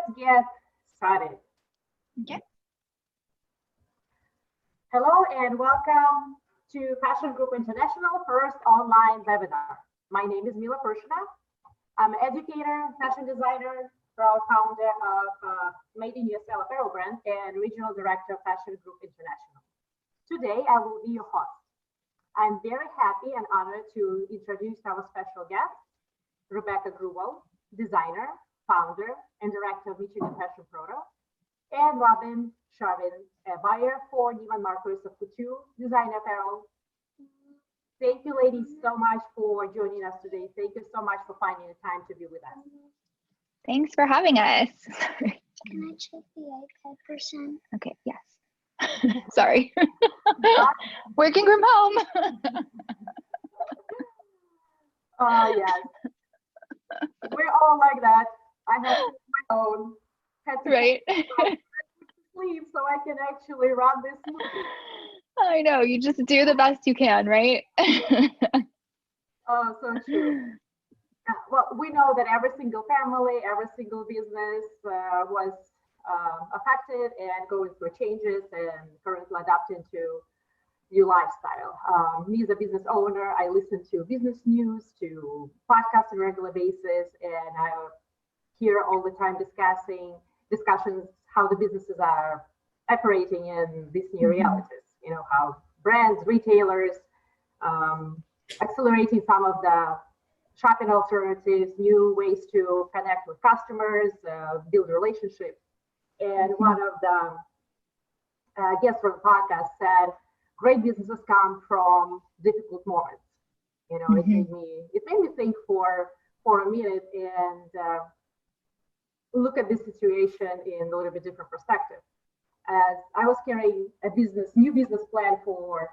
let's get started. Okay. Hello and welcome to Fashion Group International first online webinar. My name is Mila Pershyna. I'm an educator, fashion designer, proud founder of Made in USA Apparel brand and regional director of Fashion Group International. Today, I will be your host. I'm very happy and honored to introduce our special guest, Rebecca G, designer, founder, and director of Michigan Fashion Proto, and Robyn C, a buyer for Neiman Marcus of couture design apparel. Thank you, ladies, so much for joining us today. Thank you so much for finding the time to be with us. Thanks for having us. Can I check the iPad percent? Okay, yes. Sorry. Working from home. Oh, yes. We're all like that. I have my own. Had to Right. sleep so I can actually run this movie. I know, you just do the best you can, right? Oh, so true. Well, we know that every single family, every single business was affected and going through changes and currently adapting to new lifestyle. Me as a business owner, I listen to business news, to podcasts on a regular basis, and I hear all the time discussions how the businesses are operating in these new realities. You know, how brands, retailers, accelerating some of the shopping alternatives, new ways to connect with customers, build relationships. And one of the guests from the podcast said, great businesses come from difficult moments. You know, it made me think for a minute and look at this situation in a little bit different perspective. As I was carrying a new business plan for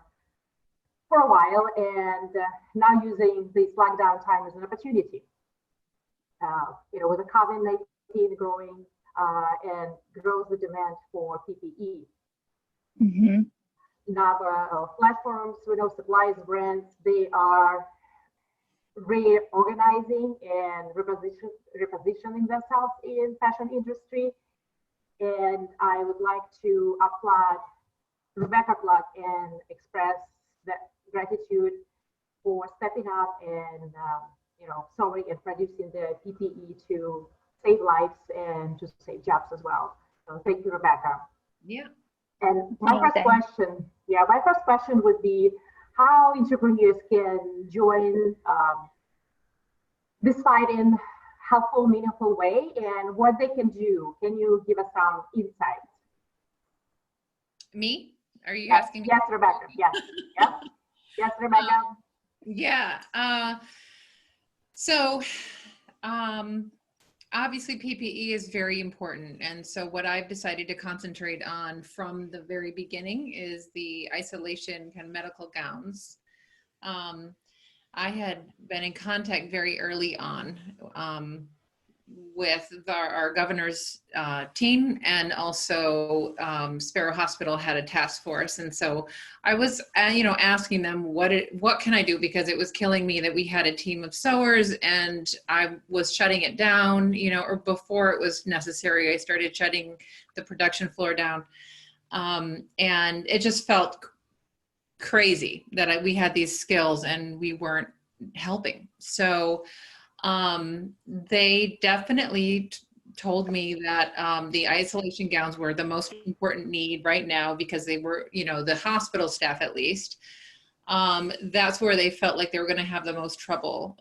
a while, and now using this lockdown time as an opportunity. You know, with the COVID-19 growing and grows the demand for PPE. Now, platforms, we know suppliers, brands, they are reorganizing and repositioning themselves in fashion industry. And I would like to applaud Rebecca G and express that gratitude for stepping up and you know, sewing and producing the PPE to save lives and to save jobs as well. So thank you, Rebecca. Yeah. And my first question would be how entrepreneurs can join this fight in helpful, meaningful way, and what they can do. Can you give us some insights? Me? Are you Yes, asking me? yes, Rebecca. Yes. Yes, Rebecca. Yeah. So obviously PPE is very important. And so what I've decided to concentrate on from the very beginning is the isolation kind of medical gowns. I had been in contact very early on with our governor's team, and also Sparrow Hospital had a task force. And so I was, you know, asking them what can I do, because it was killing me that we had a team of sewers and I was shutting it down, you know, or before it was necessary, I started shutting the production floor down. And it just felt crazy that we had these skills and we weren't helping. So they definitely told me that the isolation gowns were the most important need right now, because they were, you know, the hospital staff at least, that's where they felt like they were going to have the most trouble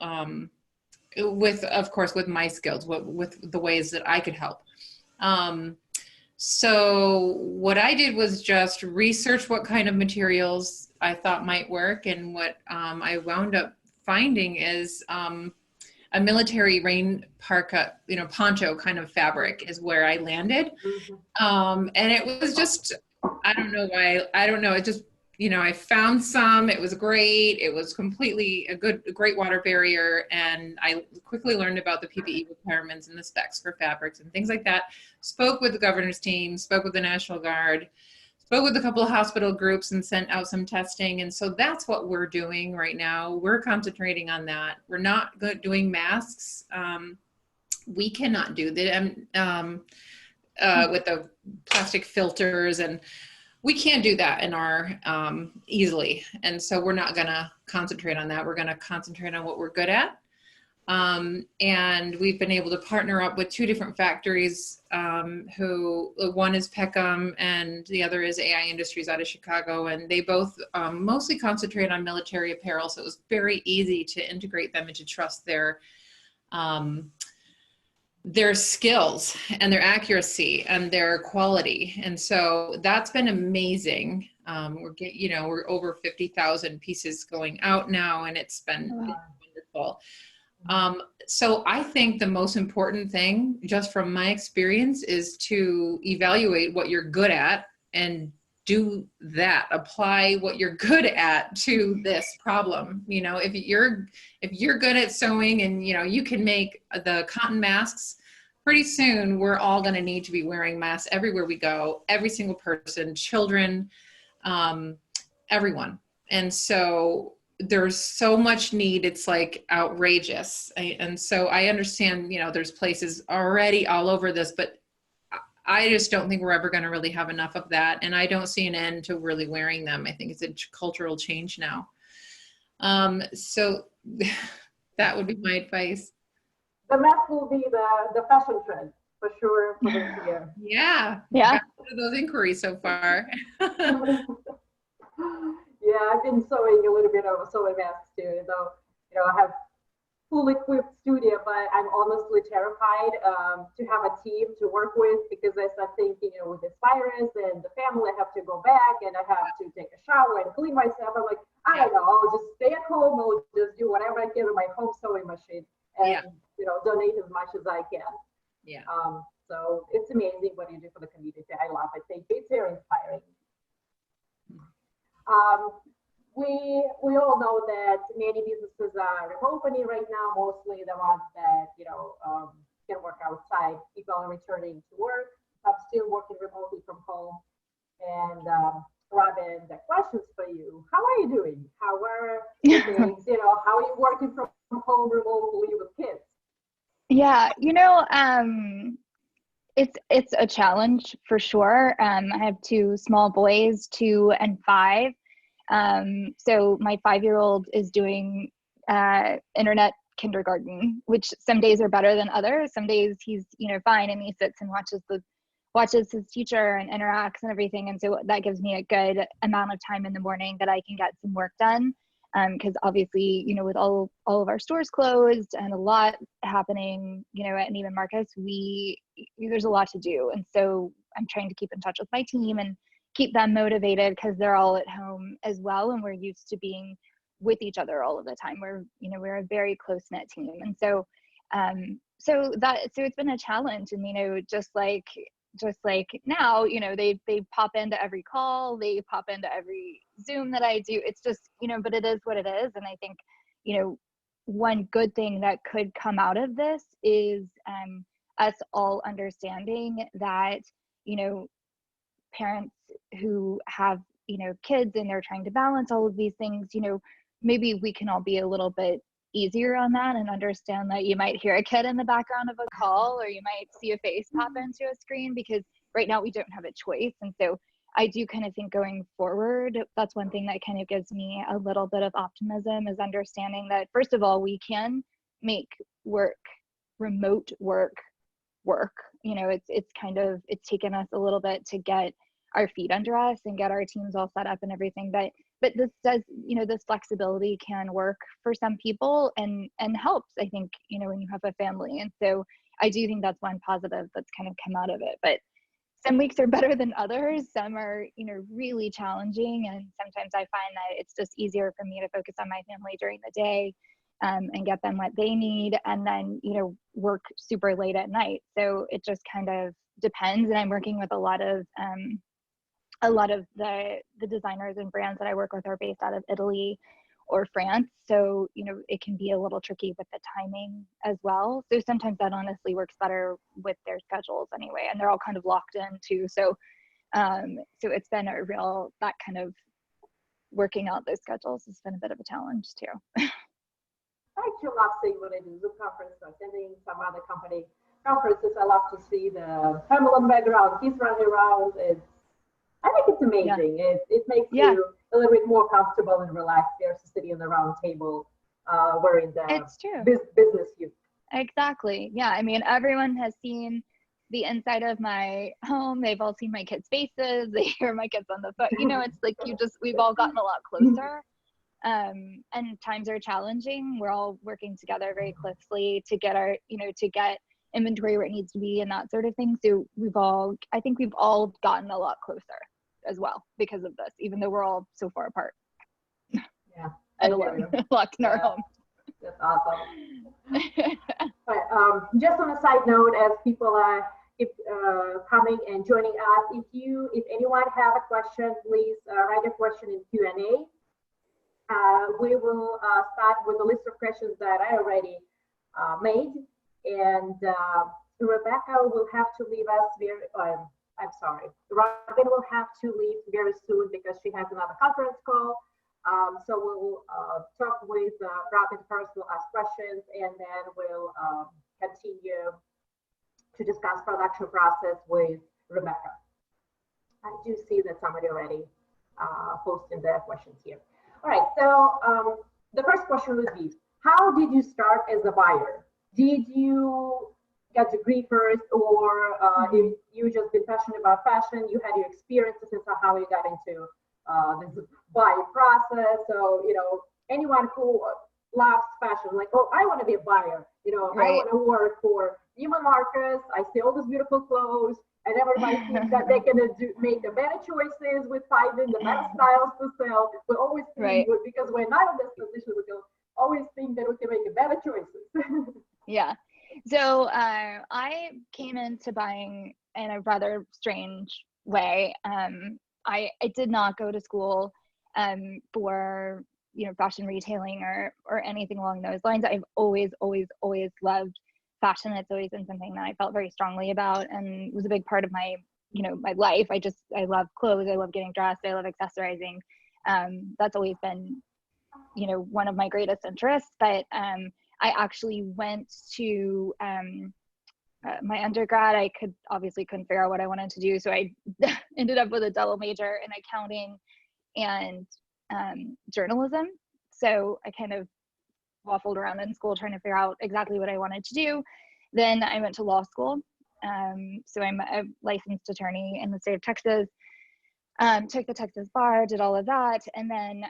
with, of course, with my skills, with the ways that I could help. So what I did was just research what kind of materials I thought might work, and what I wound up finding is a military rain parka, you know, poncho kind of fabric is where I landed. And it was just, I don't know why, it just, you know, I found some, it was great. It was completely a great water barrier. And I quickly learned about the PPE requirements and the specs for fabrics and things like that. Spoke with the governor's team, spoke with the National Guard, spoke with a couple of hospital groups and sent out some testing. And so that's what we're doing right now. We're concentrating on that. We're not doing masks. we cannot do that with the plastic filters, and we can't do that in our easily. And so we're not going to concentrate on that. We're going to concentrate on what we're good at. And we've been able to partner up with two different factories, who one is Peckham and the other is AI Industries out of Chicago. And they both mostly concentrate on military apparel. So it was very easy to integrate them and to trust their skills and their accuracy and their quality. And so that's been amazing. We're over 50,000 pieces going out now, and it's been wonderful. So I think the most important thing, just from my experience, is to evaluate what you're good at and do that. Apply what you're good at to this problem. If you're good at sewing and you can make the cotton masks, pretty soon we're all going to need to be wearing masks everywhere we go, every single person, children, everyone. And so there's so much need, it's like outrageous. And so I understand, there's places already all over this, but I just don't think we're ever going to really have enough of that. And I don't see an end to really wearing them. I think it's a cultural change now. So that would be my advice. The mask will be the fashion trend for sure for this year. Yeah. Yeah. Those inquiries so far. Yeah, I've been sewing a little bit of sewing masks too. So, I have full equipped studio, but I'm honestly terrified to have a team to work with, because I start thinking, with this virus and the family, I have to go back and I have to take a shower and clean myself. I'm like, I don't know, I'll just stay at home. I'll just do whatever I can with my home sewing machine and, donate as much as I can. Yeah. So it's amazing what you do for the community. I love it. Thank you. It's very inspiring. We all know that many businesses are reopening right now, mostly the ones that, can work outside. People are returning to work. I'm still working remotely from home. And Robyn, the questions for you. How are you doing? How are things? How are you working from home remotely with kids? Yeah, it's a challenge for sure. I have two small boys, 2 and 5. So my 5-year-old is doing internet kindergarten, which some days are better than others. Some days he's fine and he sits and watches his teacher and interacts and everything. And so that gives me a good amount of time in the morning that I can get some work done. Because obviously, with all of our stores closed and a lot happening, at Neiman Marcus, there's a lot to do. And so I'm trying to keep in touch with my team and keep them motivated, because they're all at home as well. And we're used to being with each other all of the time. We're a very close knit team. And so, so it's been a challenge. And, just like now, they pop into every call, they pop into every Zoom that I do. It's just, but it is what it is. And I think, one good thing that could come out of this is us all understanding that, parents who have, kids and they're trying to balance all of these things, maybe we can all be a little bit easier on that and understand that you might hear a kid in the background of a call, or you might see a face pop into a screen, because right now we don't have a choice. And so I do kind of think going forward, that's one thing that kind of gives me a little bit of optimism, is understanding that, first of all, we can make remote work. It's taken us a little bit to get our feet under us and get our teams all set up and everything. But this does, this flexibility can work for some people and helps, I think, when you have a family. And so I do think that's one positive that's kind of come out of it. But some weeks are better than others. Some are, really challenging. And sometimes I find that it's just easier for me to focus on my family during the day and get them what they need, and then, work super late at night. So it just kind of depends. And I'm working with a lot of the designers and brands that I work with are based out of Italy or France. So, it can be a little tricky with the timing as well. So sometimes that honestly works better with their schedules anyway. And they're all kind of locked in too. So, so it's been a real, that kind of working out those schedules has been a bit of a challenge too. I actually love seeing when I do Zoom conference, attending some other company conferences. I love to see the family background, kids running around. I think it's Yeah. amazing. It makes Yeah. you a little bit more comfortable and relaxed versus sitting on the round table wearing the It's true. business suit. Exactly. Yeah. I mean, everyone has seen the inside of my home. They've all seen my kids' faces. They hear my kids on the phone. You know, it's like we've all gotten a lot closer. And times are challenging. We're all working together very closely to get to get inventory where it needs to be and that sort of thing. So I think we've all gotten a lot closer as well because of this, even though we're all so far apart. Yeah. And alone, locked in our home. That's awesome. But just on a side note, as people are coming and joining us, if anyone have a question, please write a question in Q&A. We will start with a list of questions that I already made, and Rebecca will have to leave us I'm sorry, Robyn will have to leave very soon because she has another conference call. So we'll talk with Robyn first, we'll ask questions, and then we'll continue to discuss production process with Rebecca. I do see that somebody already posted their questions here. All right, so the first question would be, how did you start as a buyer? Did you get a degree first, or if you just been passionate about fashion, you had your experiences and how you got into this buying process? So, anyone who loves fashion, like, oh, I want to be a buyer, Right. I want to work for Neiman Marcus, I see all these beautiful clothes, and everybody thinks that they can make the better choices with finding the better styles to sell. We always think, because we're not in this position, we always think that we can make better choices. Yeah. So I came into buying in a rather strange way. I did not go to school for fashion retailing or anything along those lines. I've always loved fashion. It's always been something that I felt very strongly about and was a big part of my my life. I love clothes. I love getting dressed. I love accessorizing. That's always been one of my greatest interests. But I actually went to my undergrad. I couldn't figure out what I wanted to do, so I ended up with a double major in accounting and journalism. So I kind of waffled around in school trying to figure out exactly what I wanted to do. Then I went to law school. So I'm a licensed attorney in the state of Texas. Took the Texas bar, did all of that, and then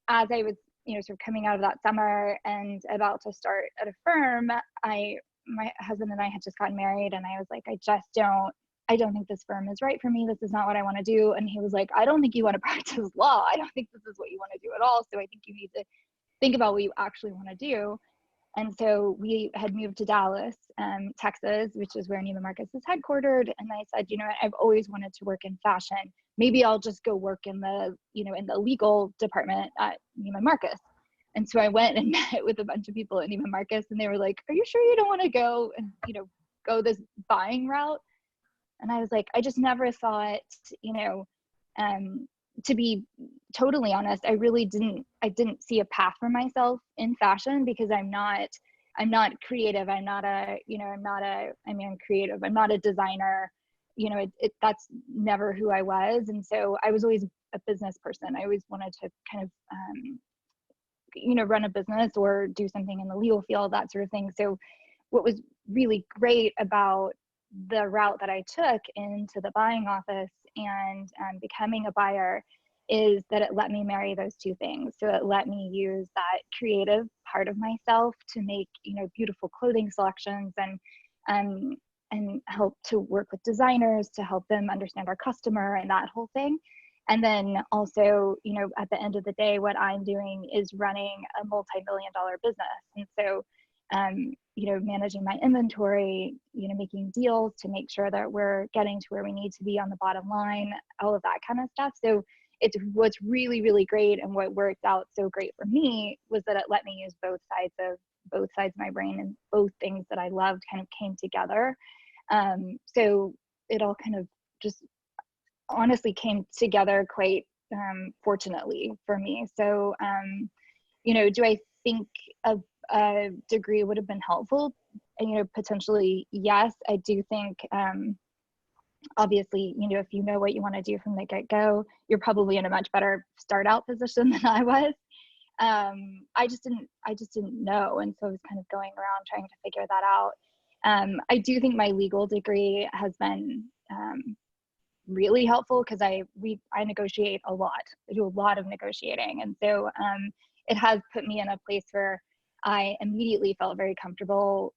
as I was sort of coming out of that summer and about to start at a firm, my husband and I had just gotten married, and I was like, I don't think this firm is right for me. This is not what I want to do. And he was like, I don't think you want to practice law. I don't think this is what you want to do at all. So I think you need to think about what you actually want to do. And so we had moved to Dallas, Texas, which is where Neiman Marcus is headquartered. And I said, I've always wanted to work in fashion. Maybe I'll just go work in the, in the legal department at Neiman Marcus. And so I went and met with a bunch of people at Neiman Marcus, and they were like, are you sure you don't want to go and, go this buying route? And I was like, I just never thought, to be totally honest, I didn't see a path for myself in fashion because I'm not creative. I'm creative. I'm not a designer. That's never who I was. And so I was always a business person. I always wanted to kind of, run a business or do something in the legal field, that sort of thing. So what was really great about the route that I took into the buying office and becoming a buyer is that it let me marry those two things. So it let me use that creative part of myself to make, beautiful clothing selections and help to work with designers to help them understand our customer and that whole thing. And then also, at the end of the day, what I'm doing is running a multi-million-dollar business. And so, managing my inventory, making deals to make sure that we're getting to where we need to be on the bottom line, all of that kind of stuff. So it's what's really, really great, and what worked out so great for me was that it let me use both sides of my brain, and both things that I loved kind of came together. So it all kind of just honestly came together quite fortunately for me. So do I think a degree would have been helpful? And, you know, potentially, yes. I do think, obviously, you know, if you know what you want to do from the get-go, you're probably in a much better start out position than I was. I just didn't know. And so I was kind of going around trying to figure that out. I do think my legal degree has been really helpful because I negotiate a lot. I do a lot of negotiating. And so it has put me in a place where I immediately felt very comfortable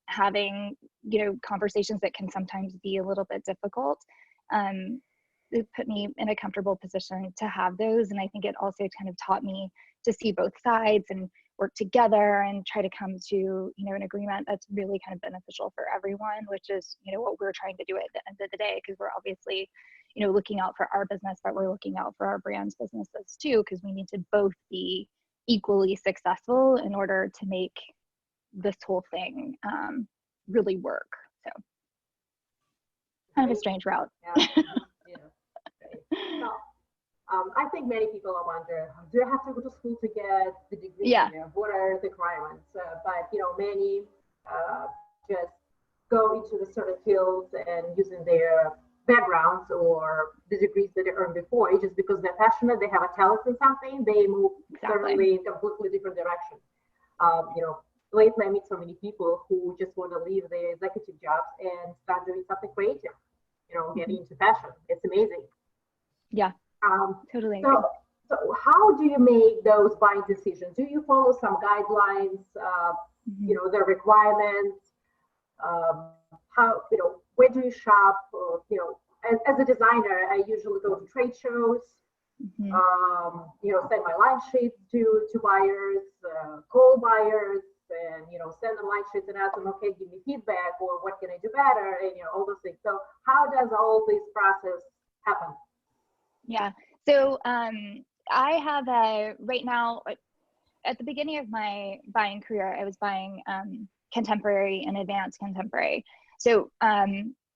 having, you know, conversations that can sometimes be a little bit difficult. It put me in a comfortable position to have those. And I think it also kind of taught me to see both sides and work together and try to come to, you know, an agreement that's really kind of beneficial for everyone, which is, you know, what we're trying to do at the end of the day, because we're obviously, you know, looking out for our business, but we're looking out for our brand's businesses too, because we need to both be equally successful in order to make this whole thing really work. So kind of a strange route. Yeah. Yeah. Right. So, I think many people wonder, do I have to go to school to get the degree? Yeah. You know, what are the requirements? But, you know, many just go into the certain fields and using their backgrounds or the degrees that they earned before, just because they're passionate, they have a talent in something, they move certainly in a completely different direction. You know, lately I meet so many people who just want to leave their executive jobs and start doing something creative, you know, getting into fashion. It's amazing. Yeah. Totally. So how do you make those buying decisions? Do you follow some guidelines, you know, the requirements? How, you know, where do you shop? You know, as a designer, I usually go to trade shows, you know, send my line sheets to buyers, call buyers, and, you know, send them line sheets and ask them, okay, give me feedback, or what can I do better? And, you know, all those things. So how does all this process happen? Yeah. So I have right now, at the beginning of my buying career, I was buying contemporary and advanced contemporary. So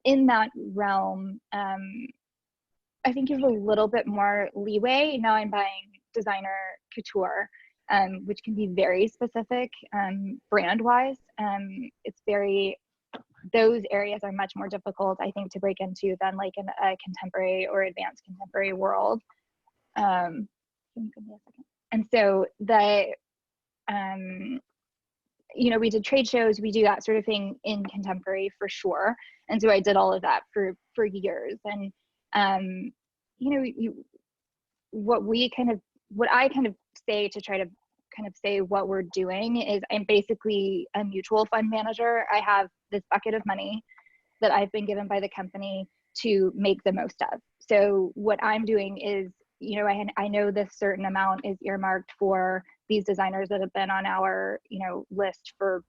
in that realm, I think you have a little bit more leeway. Now I'm buying designer couture, which can be very specific brand-wise. It's very, those areas are much more difficult, I think, to break into than like in a contemporary or advanced contemporary world. Can you give me a second? And so you know, we did trade shows, we do that sort of thing in contemporary for sure. And so I did all of that for years. And you know, what I kind of say to try to kind of say what we're doing is I'm basically a mutual fund manager. I have this bucket of money that I've been given by the company to make the most of. So what I'm doing is, you know, I know this certain amount is earmarked for these designers that have been on our, you know, list for,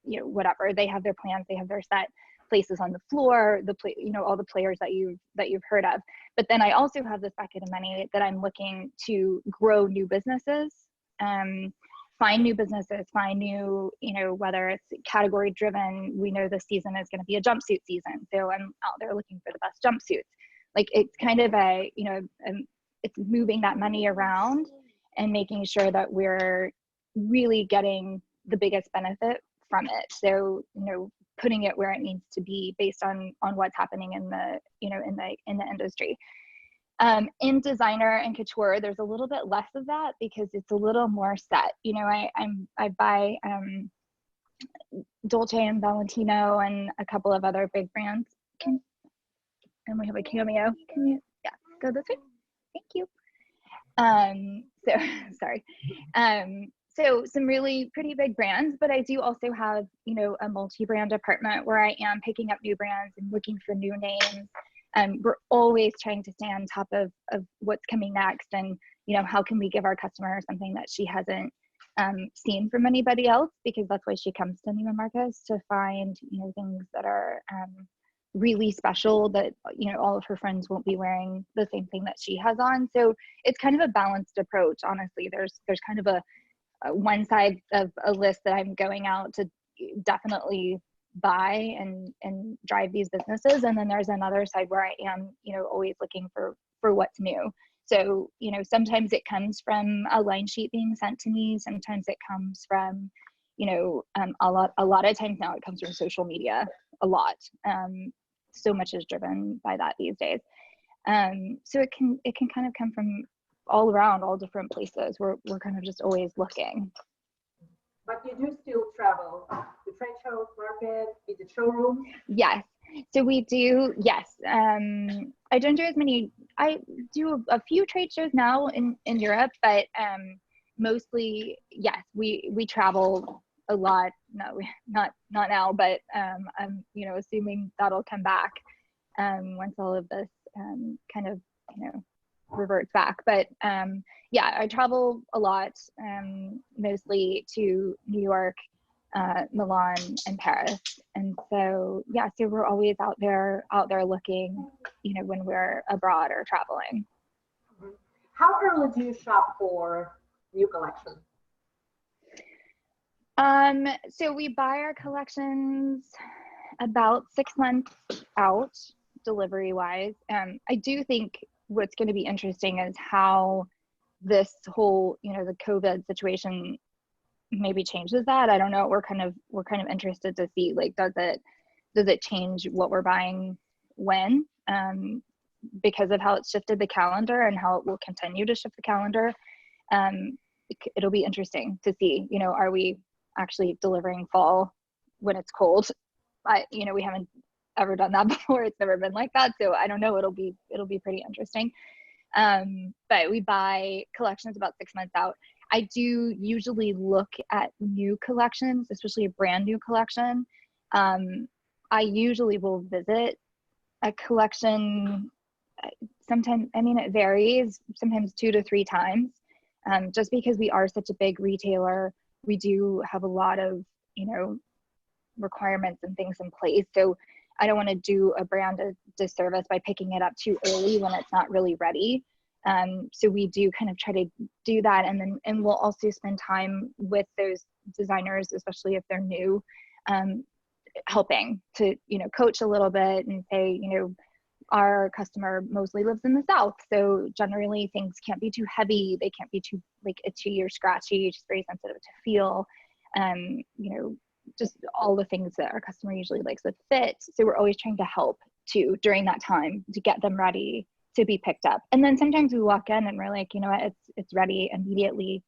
you know, whatever. They have their plans, they have their set places on the floor, you know, all the players that you've heard of. But then I also have this bucket of money that I'm looking to grow new businesses, find new businesses, find new, you know, whether it's category driven. We know this season is going to be a jumpsuit season, so I'm out there looking for the best jumpsuits. Like, it's kind of a, you know, it's moving that money around and making sure that we're really getting the biggest benefit from it. So, you know, putting it where it needs to be based on what's happening in the, you know, in the industry. In designer and couture, there's a little bit less of that because it's a little more set. You know, I buy Dolce and Valentino and a couple of other big brands. And we have a cameo. Can you, yeah, go this way? Thank you. So sorry. So some really pretty big brands, but I do also have, you know, a multi-brand department where I am picking up new brands and looking for new names. We're always trying to stay on top of what's coming next, and, you know, how can we give our customer something that she hasn't seen from anybody else, because that's why she comes to Neiman Marcus, to find, you know, things that are really special that, you know, all of her friends won't be wearing the same thing that she has on. So it's kind of a balanced approach. Honestly, there's kind of a one side of a list that I'm going out to definitely buy and drive these businesses, and then there's another side where I am, you know, always looking for what's new. So, you know, sometimes it comes from a line sheet being sent to me. Sometimes it comes from, you know, a lot of times now it comes from social media, a lot. So much is driven by that these days. So it can kind of come from all around, all different places. We're kind of just always looking. But you do still travel to trade shows, market, visit showrooms? Yes. So we do, yes. I don't do as many, I do a few trade shows now in Europe, but mostly, yes, we travel a lot. No, not now, but I'm, you know, assuming that'll come back once all of this kind of, you know, reverts back. But yeah, I travel a lot, mostly to New York, Milan, and Paris. And so yeah, so we're always out there looking, you know, when we're abroad or traveling. How early do you shop for new collections? So we buy our collections about 6 months out, delivery wise. I do think what's going to be interesting is how this whole, you know, the COVID situation maybe changes that. I don't know. We're kind of interested to see, like, does it change what we're buying when, because of how it's shifted the calendar and how it will continue to shift the calendar. It'll be interesting to see, you know, are we actually delivering fall when it's cold? You know, we haven't ever done that before. It's never been like that. So I don't know. It'll be pretty interesting. But we buy collections about 6 months out. I do usually look at new collections, especially a brand new collection. I usually will visit a collection sometimes, I mean, it varies, sometimes 2 to 3 times, just because we are such a big retailer. We do have a lot of, you know, requirements and things in place. So I don't want to do a brand a disservice by picking it up too early when it's not really ready. So we do kind of try to do that, and we'll also spend time with those designers, especially if they're new, helping to, you know, coach a little bit and say, you know, our customer mostly lives in the South, so generally things can't be too heavy, they can't be too like itchy or scratchy, just very sensitive to feel, you know, just all the things that our customer usually likes with fit. So we're always trying to help too during that time to get them ready to be picked up. And then sometimes we walk in and we're like, you know what, it's ready immediately,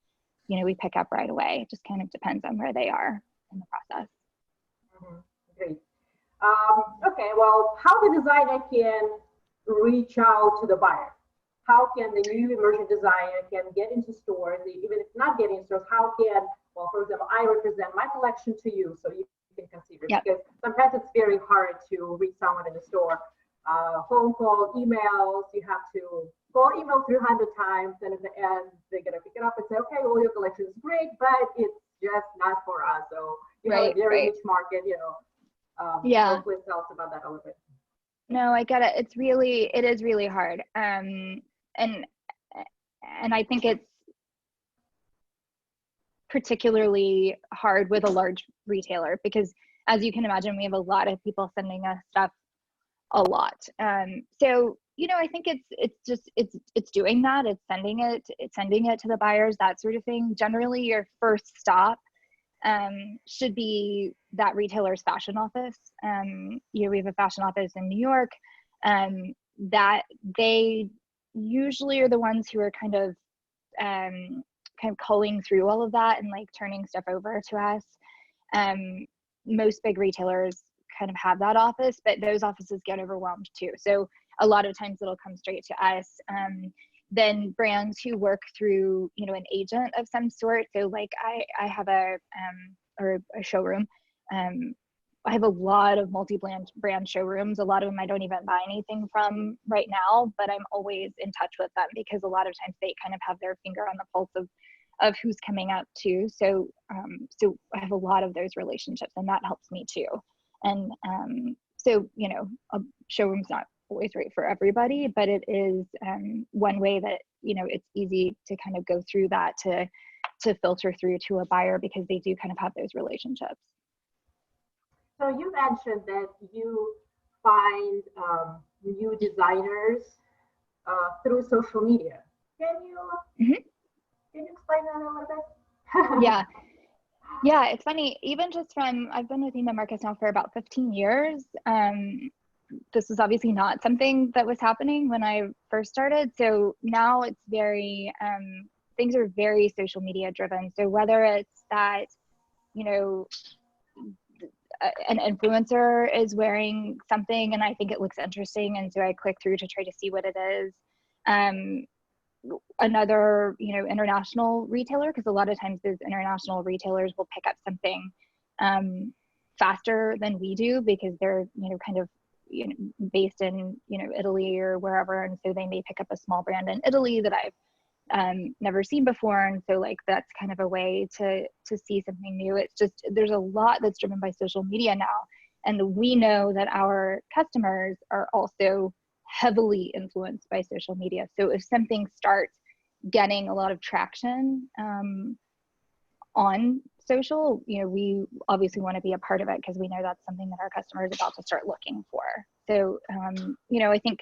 you know, we pick up right away. It just kind of depends on where they are in the process. Great. Okay, well, how the designer can reach out to the buyer? How can the new immersion designer can get into stores, even if not getting in stores, how can, well, for example, I represent my collection to you so you can consider it? Yep. Because sometimes it's very hard to reach someone in the store. Phone call, emails, you have to call, email 300 times, and at the end, they're going to pick it up and say, okay, well, your collection is great, but it's just not for us. So, you know, very niche market, you know. Yeah. Please tell us about that a little bit. No, I get it. It is really hard. And I think it's particularly hard with a large retailer because, as you can imagine, we have a lot of people sending us stuff a lot. So, you know, I think it's doing that. It's sending it to the buyers, that sort of thing. Generally, your first stop should be that retailer's fashion office. You know, we have a fashion office in New York, that they usually are the ones who are kind of culling through all of that and like turning stuff over to us. Most big retailers kind of have that office, but those offices get overwhelmed too. So a lot of times it'll come straight to us. Then brands who work through, you know, an agent of some sort. So like I have a showroom. I have a lot of multi-brand showrooms. A lot of them I don't even buy anything from right now, but I'm always in touch with them because a lot of times they kind of have their finger on the pulse of who's coming up too. So so I have a lot of those relationships, and that helps me too. And so, you know, a showroom's not always right for everybody, but it is one way that, you know, it's easy to kind of go through that to filter through to a buyer because they do kind of have those relationships. So you mentioned that you find new designers through social media. Can you Mhm. can you explain that a little bit? Yeah, it's funny. Even just from, I've been with Neiman Marcus now for about 15 years. This was obviously not something that was happening when I first started. So now it's very, things are very social media driven. So whether it's that, you know, an influencer is wearing something and I think it looks interesting, and so I click through to try to see what it is. Another, you know, international retailer, because a lot of times those international retailers will pick up something faster than we do because they're, you know, kind of, you know, based in, you know, Italy or wherever, and so they may pick up a small brand in Italy that I've never seen before, and so like that's kind of a way to see something new. It's just, there's a lot that's driven by social media now, and we know that our customers are also heavily influenced by social media. So if something starts getting a lot of traction on social, you know, we obviously want to be a part of it because we know that's something that our customer is about to start looking for. So you know, I think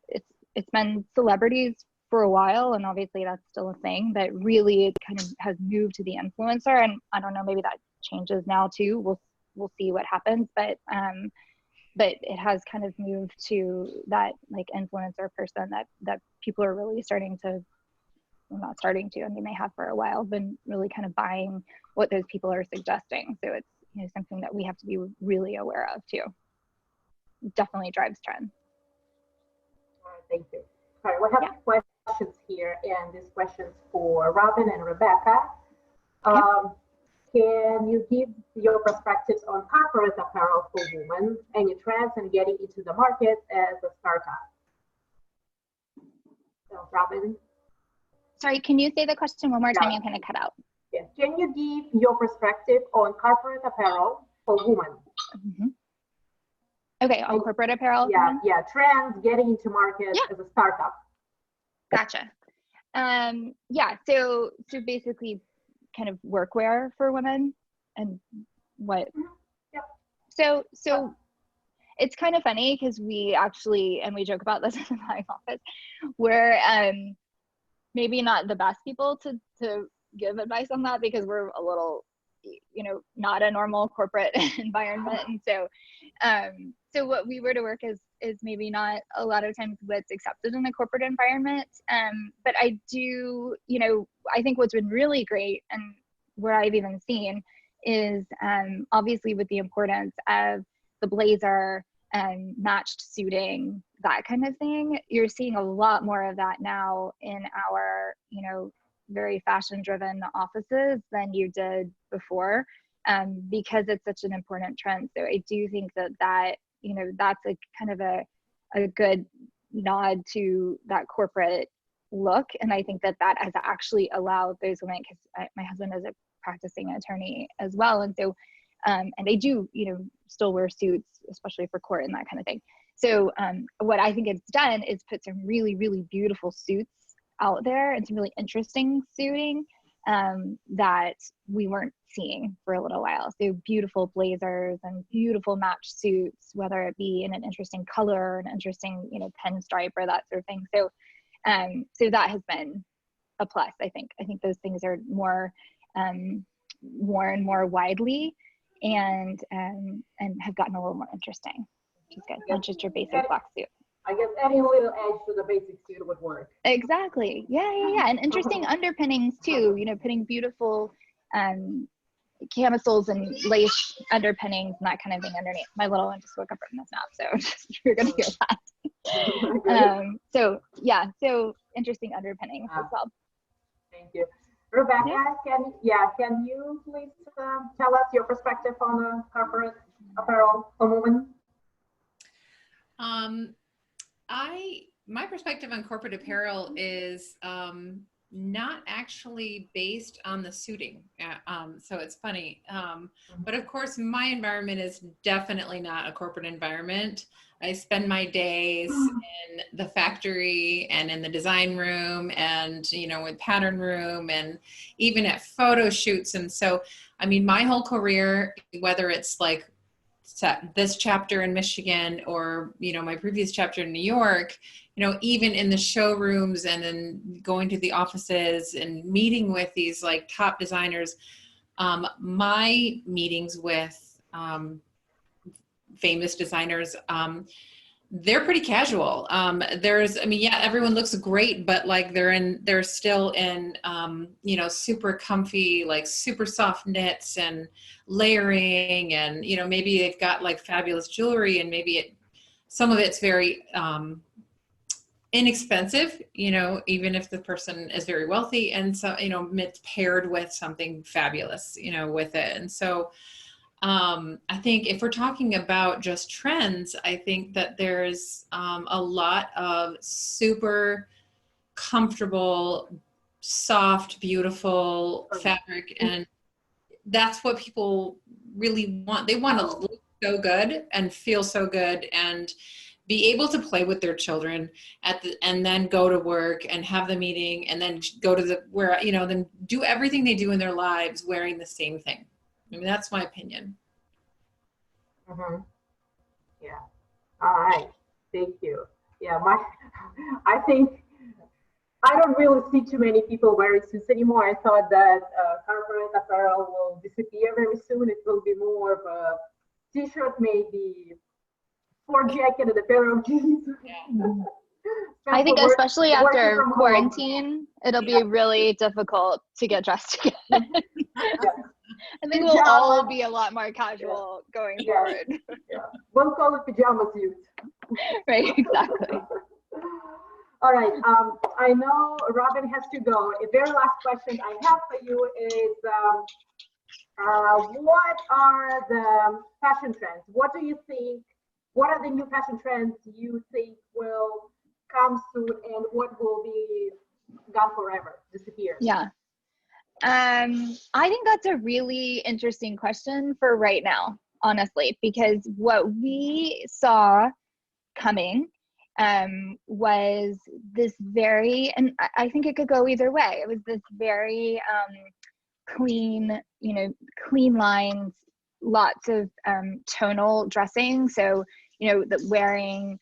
it's been celebrities for a while, and obviously that's still a thing, but really it kind of has moved to the influencer, and I don't know, maybe that changes now too. We'll see what happens, but it has kind of moved to that like influencer person that people are really starting to, well, not starting to, and they may have for a while, been really kind of buying what those people are suggesting. So it's, you know, something that we have to be really aware of too. It definitely drives trends. All right, thank you. All right, we have questions here, and these questions for Robyn and Rebecca. Can you give your perspectives on corporate apparel for women, any trends, and getting into the market as a startup? So, Robyn? Sorry, can you say the question one more time? You kind of cut out. Yes. Can you give your perspective on corporate apparel for women? Mm-hmm. Okay, on corporate apparel? Yeah, trends, getting into market as a startup. Gotcha. Yeah, so basically kind of workwear for women and what? Yep. So it's kind of funny because we actually, and we joke about this in my office, we're maybe not the best people to give advice on that because we're a little, you know, not a normal corporate environment. And so what we were to work is maybe not a lot of times what's accepted in a corporate environment. But I do, you know, I think what's been really great and where I've even seen is obviously with the importance of the blazer and matched suiting, that kind of thing, you're seeing a lot more of that now in our, you know, very fashion driven offices than you did before, because it's such an important trend. So I do think that, you know, that's a kind of a good nod to that corporate look. And I think that has actually allowed those women, because my husband is a practicing attorney as well. And so, and they do, you know, still wear suits, especially for court and that kind of thing. So what I think it's done is put some really, really beautiful suits out there and some really interesting suiting that we weren't seeing for a little while. So beautiful blazers and beautiful matched suits, whether it be in an interesting color, an interesting, you know, pinstripe or that sort of thing. So so that has been a plus, I think. I think those things are more worn and more widely and have gotten a little more interesting, which is good. Not just your basic black suit. I guess any little edge to the basic suit would work. Exactly. Yeah. And interesting underpinnings too, you know, putting beautiful camisoles and lace underpinnings and that kind of thing underneath. My little one just woke up from this nap, so you're going to hear that. So interesting underpinnings as well. Thank you. Rebecca, can you please tell us your perspective on corporate apparel for women? My perspective on corporate apparel is not actually based on the suiting. So it's funny. But of course, my environment is definitely not a corporate environment. I spend my days in the factory and in the design room and, you know, with pattern room and even at photo shoots. And so, I mean, my whole career, whether it's like this chapter in Michigan, or, you know, my previous chapter in New York, you know, even in the showrooms and then going to the offices and meeting with these like top designers, my meetings with famous designers, they're pretty casual. I mean, yeah, everyone looks great, but like they're still in, you know, super comfy, like super soft knits and layering, and, you know, maybe they've got like fabulous jewelry, and maybe some of it's very, inexpensive, you know, even if the person is very wealthy, and so, you know, it's paired with something fabulous, you know, with it. And so, I think if we're talking about just trends, I think that there's a lot of super comfortable, soft, beautiful fabric, and that's what people really want. They want to look so good and feel so good and be able to play with their children and then go to work and have the meeting and then go to then do everything they do in their lives wearing the same thing. I mean, that's my opinion. Mm-hmm. Yeah. All right. Thank you. Yeah, I think I don't really see too many people wearing suits anymore. I thought that corporate apparel will disappear very soon. It will be more of a t-shirt, maybe sport jacket and a pair of jeans. Yeah. I think especially after quarantine, it'll be really difficult to get dressed again. I think we'll all be a lot more casual going forward. Yeah. We'll call it pajama suits. Right, exactly. All right. I know Robyn has to go. A very last question I have for you is, what are the fashion trends? What do you think? What are the new fashion trends you think will come soon, and what will be gone forever, disappear? Yeah. I think that's a really interesting question for right now, honestly, because what we saw coming was this very, and I think it could go either way. It was this very clean, you know, clean lines, lots of tonal dressing. So, you know, that wearing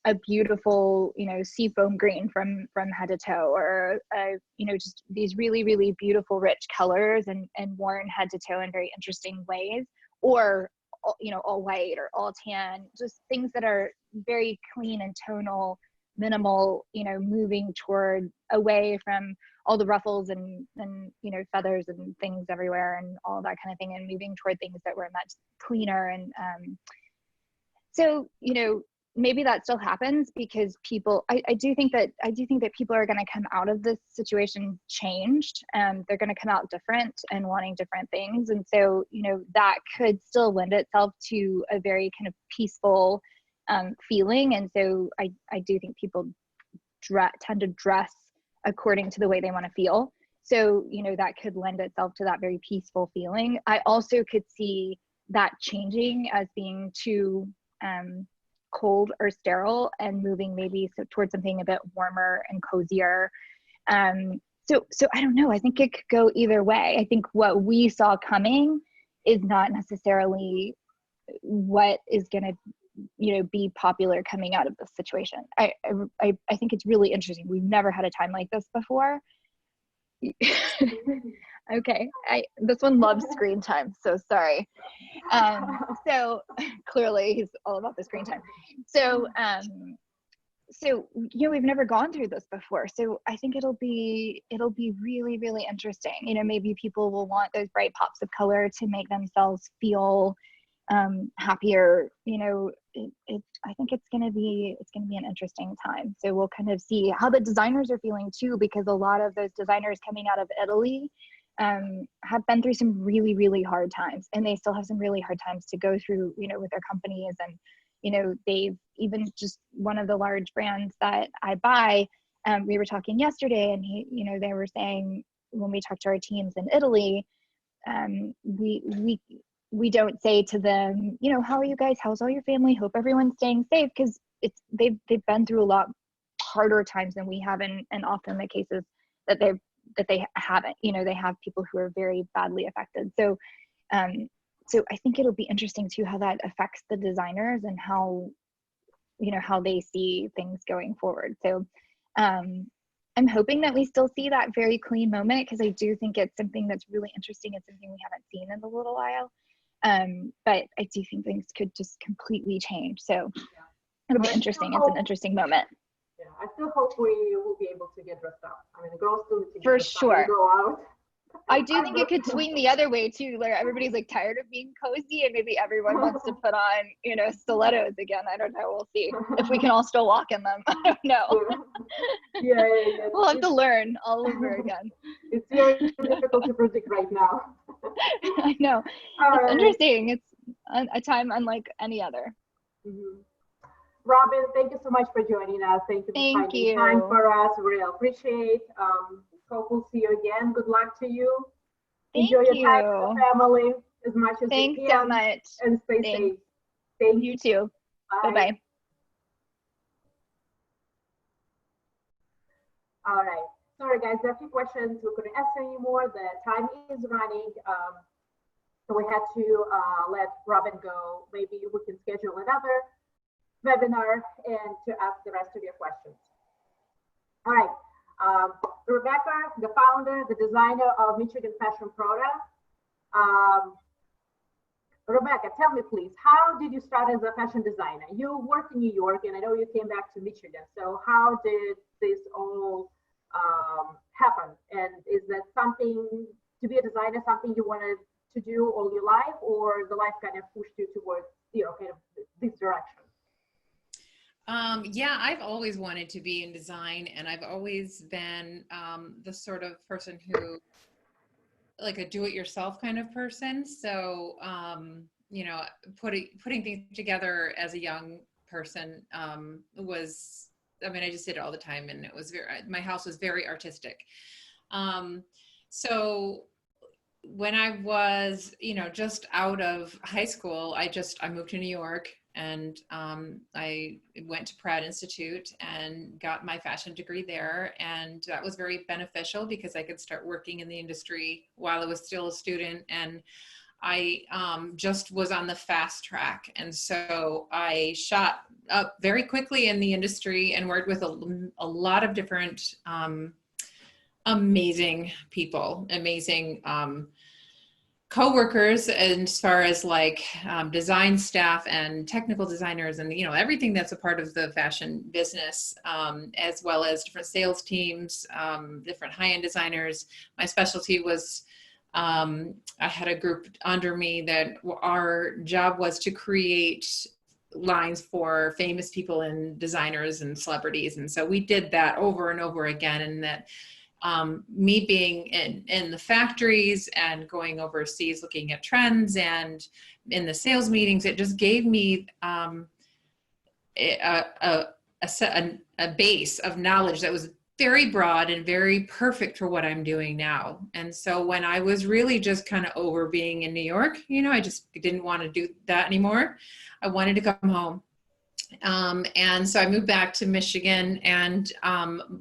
a beautiful, you know, seafoam green from head to toe, or you know, just these really, really beautiful rich colors and worn head to toe in very interesting ways, or, you know, all white or all tan, just things that are very clean and tonal, minimal, you know, moving toward away from all the ruffles and you know, feathers and things everywhere and all that kind of thing, and moving toward things that were much cleaner. And so, you know, maybe that still happens because people, I do think that people are going to come out of this situation changed, and they're going to come out different and wanting different things. And so, you know, that could still lend itself to a very kind of peaceful feeling. And so I do think people tend to dress according to the way they want to feel. So, you know, that could lend itself to that very peaceful feeling. I also could see that changing as being too cold or sterile and moving maybe towards something a bit warmer and cozier. So I don't know. I think it could go either way. I think what we saw coming is not necessarily what is going to, you know, be popular coming out of this situation. I think it's really interesting. We've never had a time like this before. Okay, this one loves screen time, so sorry. So clearly he's all about the screen time. So you know, we've never gone through this before, so I think it'll be really, really interesting. You know, maybe people will want those bright pops of color to make themselves feel happier. You know, I think it's gonna be an interesting time. So we'll kind of see how the designers are feeling too, because a lot of those designers coming out of Italy have been through some really, really hard times, and they still have some really hard times to go through, you know, with their companies. And, you know, they've even just one of the large brands that I buy, we were talking yesterday, and you know, they were saying when we talk to our teams in Italy, we don't say to them, you know, how are you guys? How's all your family? Hope everyone's staying safe, because they've been through a lot harder times than we have, and often the cases that they haven't, you know, they have people who are very badly affected. So so I think it'll be interesting too, how that affects the designers and how, you know, how they see things going forward. So I'm hoping that we still see that very clean moment, because I do think it's something that's really interesting and something we haven't seen in a little while. But I do think things could just completely change. So it'll be interesting. It's an interesting moment. Yeah, I still hope we will be able to get dressed up. I mean, the girls still need to get For dressed up sure. and go out. I do think it could swing the other way too. Like everybody's like tired of being cozy, and maybe everyone wants to put on, you know, stilettos again. I don't know. We'll see if we can all still walk in them. I don't know. Yeah. We'll have to learn all over again. It's very difficult to predict right now. I know. It's interesting. It's a time unlike any other. Mm-hmm. Robyn, thank you so much for joining us. Thank you for finding time for us. We really appreciate. Hope we'll see you again. Good luck to you. Enjoy your time with the family as much as you can. Thanks so much. And stay safe. Thank you. You too. Bye-bye. All right. Sorry, guys. There are a few questions we couldn't answer anymore. The time is running. So we had to let Robyn go. Maybe we can schedule another webinar and to ask the rest of your questions. All right. Rebecca, the founder, the designer of Michigan Fashion Proto. Rebecca, tell me please, how did you start as a fashion designer? You work in New York, and I know you came back to Michigan. So how did this all happen? And is that something, to be a designer, something you wanted to do all your life, or the life kind of pushed you towards, you know, kind of this direction? Yeah, I've always wanted to be in design, and I've always been the sort of person who, like a do-it-yourself kind of person. So, you know, putting things together as a young person was, I mean, I just did it all the time, and it was my house was very artistic. So when I was, you know, just out of high school, I moved to New York. And I went to Pratt Institute and got my fashion degree there. And that was very beneficial because I could start working in the industry while I was still a student. And I just was on the fast track. And so I shot up very quickly in the industry and worked with a lot of different amazing people, amazing co-workers, as far as like design staff and technical designers, and, you know, everything that's a part of the fashion business, as well as different sales teams, different high-end designers. My specialty was, I had a group under me that our job was to create lines for famous people and designers and celebrities. And so we did that over and over again. And that me being in the factories and going overseas, looking at trends and in the sales meetings, it just gave me a base of knowledge that was very broad and very perfect for what I'm doing now. And so when I was really just kind of over being in New York, you know, I just didn't want to do that anymore. I wanted to come home. And so I moved back to Michigan, and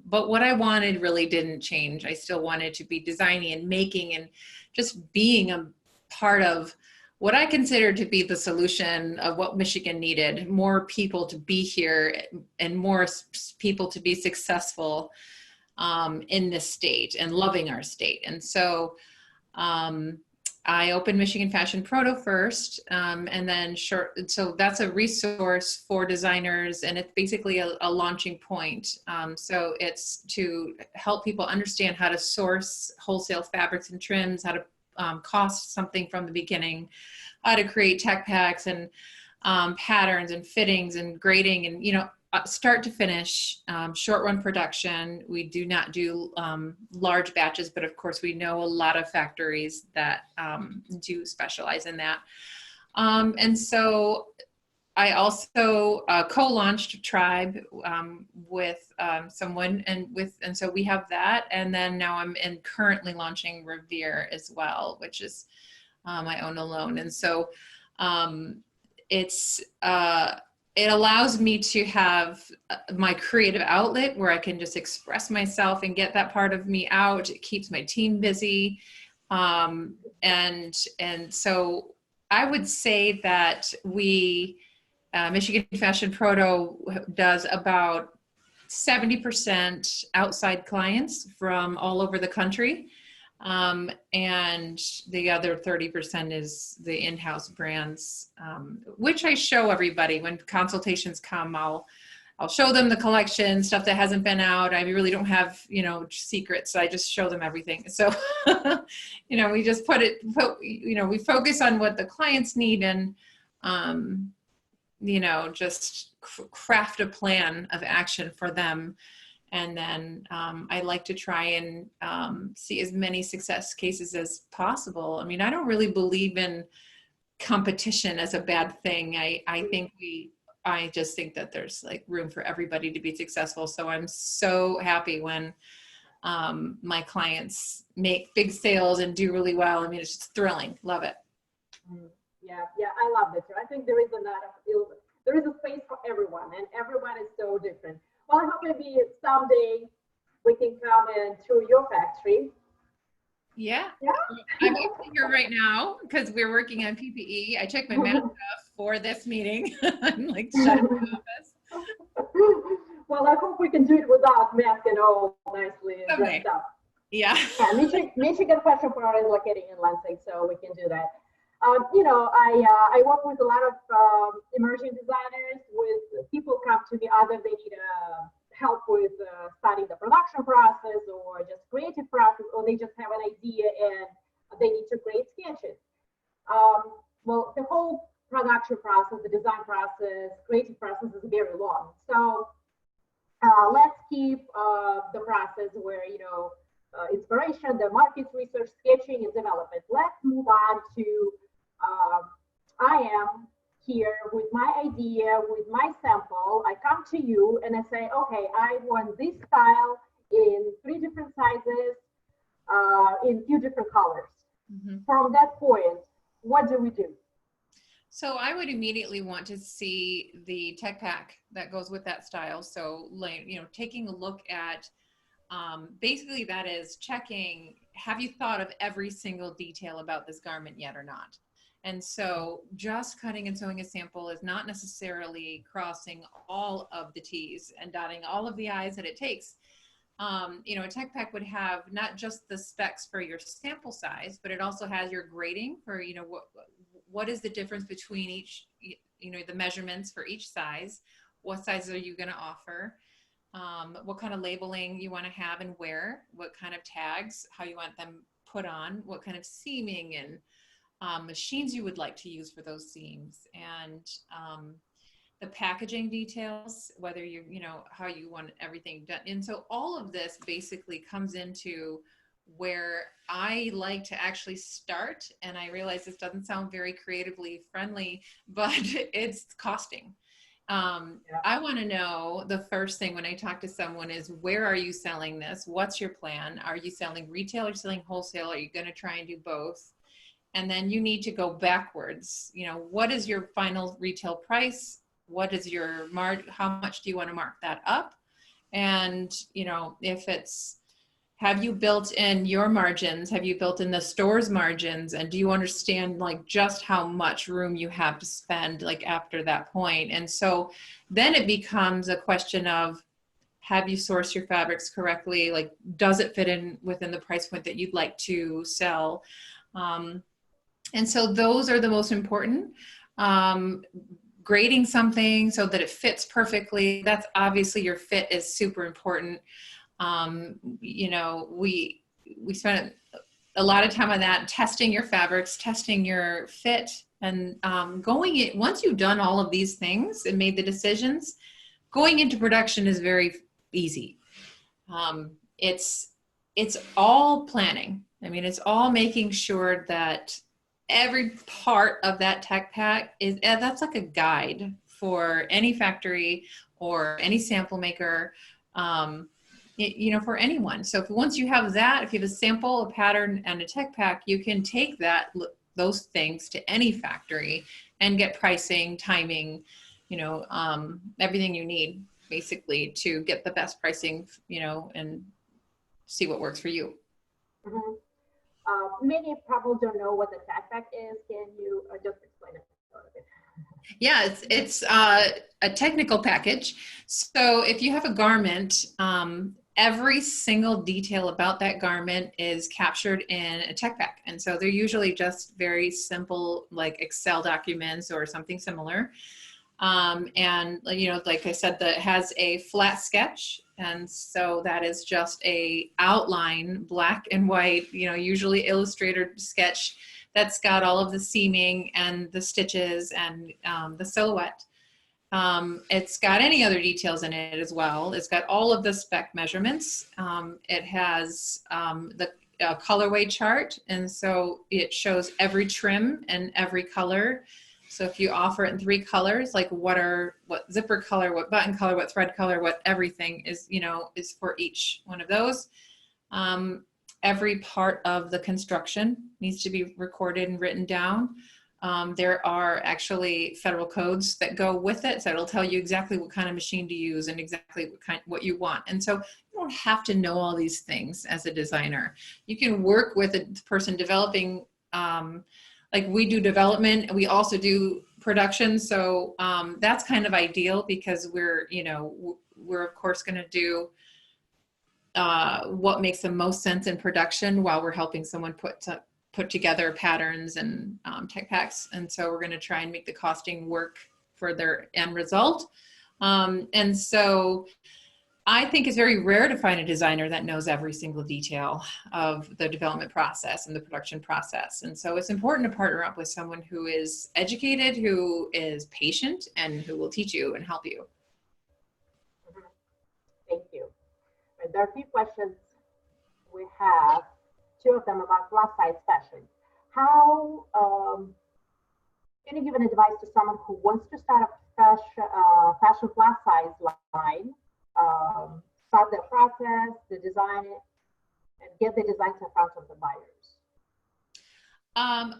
but what I wanted really didn't change. I still wanted to be designing and making and just being a part of what I consider to be the solution of what Michigan needed: more people to be here and more people to be successful in this state and loving our state. And so I opened Michigan Fashion Proto first, and then so that's a resource for designers, and it's basically a launching point. So it's to help people understand how to source wholesale fabrics and trims, how to cost something from the beginning, how to create tech packs and patterns and fittings and grading, and, you know, start to finish, short run production. We do not do large batches, but of course we know a lot of factories that do specialize in that. And so I also co-launched Tribe with someone, and so we have that. And then now I'm currently launching Revere as well, which is my own alone. And so it allows me to have my creative outlet where I can just express myself and get that part of me out. It keeps my team busy. And so I would say that Michigan Fashion Proto does about 70% outside clients from all over the country. And the other 30% is the in-house brands, which I show everybody when consultations come. I'll show them the collection, stuff that hasn't been out. I really don't have, secrets. I just show them everything. So, we just we focus on what the clients need and, just craft a plan of action for them. And then I like to try and see as many success cases as possible. I mean, I don't really believe in competition as a bad thing. I just think that there's like room for everybody to be successful. So I'm so happy when my clients make big sales and do really well. I mean, it's just thrilling. Love it. Yeah, I love it too. I think there is a space for everyone, and everyone is so different. Well, I hope maybe someday we can come and tour your factory. Yeah. I'm actually here right now because we're working on PPE. I checked my mask off for this meeting. I'm like shut in the office. Well, I hope we can do it without mask and all nicely dressed up. Yeah. Michigan Fashion Proto is located in Lansing, so we can do that. I work with a lot of immersion designers. With people come to me either they need help with starting the production process or just creative process, or they just have an idea and they need to create sketches. Well, the whole production process, the design process, creative process is very long. So let's keep the process where, inspiration, the market research, sketching, and development. Let's move on to I am here with my idea, with my sample. I come to you and I say, okay, I want this style in 3 different sizes, in few different colors. Mm-hmm. From that point, what do we do? So I would immediately want to see the tech pack that goes with that style. So, taking a look at basically that is checking, have you thought of every single detail about this garment yet or not? And so just cutting and sewing a sample is not necessarily crossing all of the T's and dotting all of the I's that it takes. A tech pack would have not just the specs for your sample size, but it also has your grading for, what is the difference between each, the measurements for each size, what sizes are you going to offer, what kind of labeling you want to have and where, what kind of tags, how you want them put on, what kind of seaming and machines you would like to use for those seams, and the packaging details, whether how you want everything done. And so all of this basically comes into where I like to actually start. And I realize this doesn't sound very creatively friendly, but it's costing. I want to know the first thing when I talk to someone is, where are you selling this? What's your plan? Are you selling retail or selling wholesale? Are you going to try and do both? And then you need to go backwards. What is your final retail price? What is your how much do you want to mark that up? And, if it's, have you built in your margins? Have you built in the store's margins? And do you understand just how much room you have to spend after that point? And so then it becomes a question of, have you sourced your fabrics correctly? Does it fit in within the price point that you'd like to sell? And so those are the most important. Grading something so that it fits perfectly. That's obviously, your fit is super important. We spent a lot of time on that, testing your fabrics, testing your fit, and once you've done all of these things and made the decisions, going into production is very easy. It's all planning. I mean, it's all making sure that every part of that tech pack that's like a guide for any factory or any sample maker, for anyone. So once you have that, if you have a sample, a pattern, and a tech pack, you can take those things to any factory and get pricing, timing, everything you need basically to get the best pricing, and see what works for you. Mm-hmm. Many probably don't know what the tech pack is. Can you just explain it a little bit? Yeah, it's a technical package. So if you have a garment, every single detail about that garment is captured in a tech pack. And so they're usually just very simple, like Excel documents or something similar. And you know, like I said, that has a flat sketch. And so that is just a outline, black and white, you know, usually Illustrator sketch that's got all of the seaming and the stitches and the silhouette. It's got any other details in it as well. It's got all of the spec measurements. It has the colorway chart. And so it shows every trim and every color. So if you offer it in 3 colors, like what zipper color, what button color, what thread color, what everything is, you know, is for each one of those. Every part of the construction needs to be recorded and written down. There are actually federal codes that go with it. So it'll tell you exactly what kind of machine to use and exactly what you want. And so you don't have to know all these things as a designer. You can work with a person developing, like we do development and we also do production. So that's kind of ideal because we're of course going to do what makes the most sense in production while we're helping someone put together patterns and tech packs. And so we're going to try and make the costing work for their end result. And so I think it's very rare to find a designer that knows every single detail of the development process and the production process. And so it's important to partner up with someone who is educated, who is patient, and who will teach you and help you. Thank you. And there are a few questions we have, 2 of them about plus size fashion. How can you give an advice to someone who wants to start a fashion plus size line, start the process, the design, and get the designs in front of the buyers?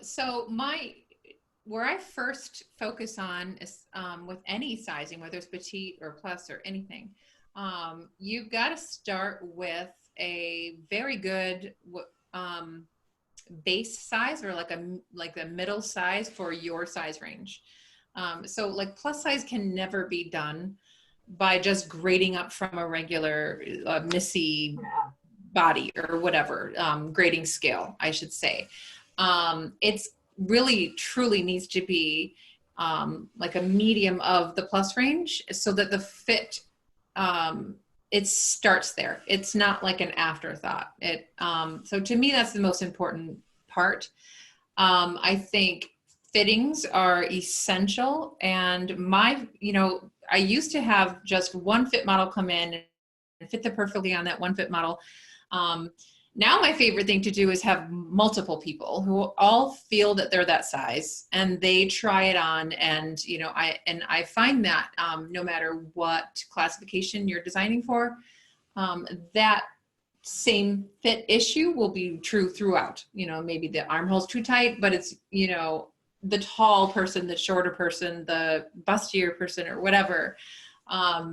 So where I first focus on is with any sizing, whether it's petite or plus or anything, you've got to start with a very good base size, or like a middle size for your size range. So like plus size can never be done by just grading up from a regular Missy body or whatever, grading scale, I should say. It's really truly needs to be like a medium of the plus range so that the fit, it starts there. It's not like an afterthought. So to me, that's the most important part. I think fittings are essential, and I used to have just one fit model come in and fit them perfectly on that one fit model. Now my favorite thing to do is have multiple people who all feel that they're that size and they try it on. And, I find that no matter what classification you're designing for, that same fit issue will be true throughout. Maybe the armhole's too tight, but it's, the tall person, the shorter person, the bustier person or whatever, a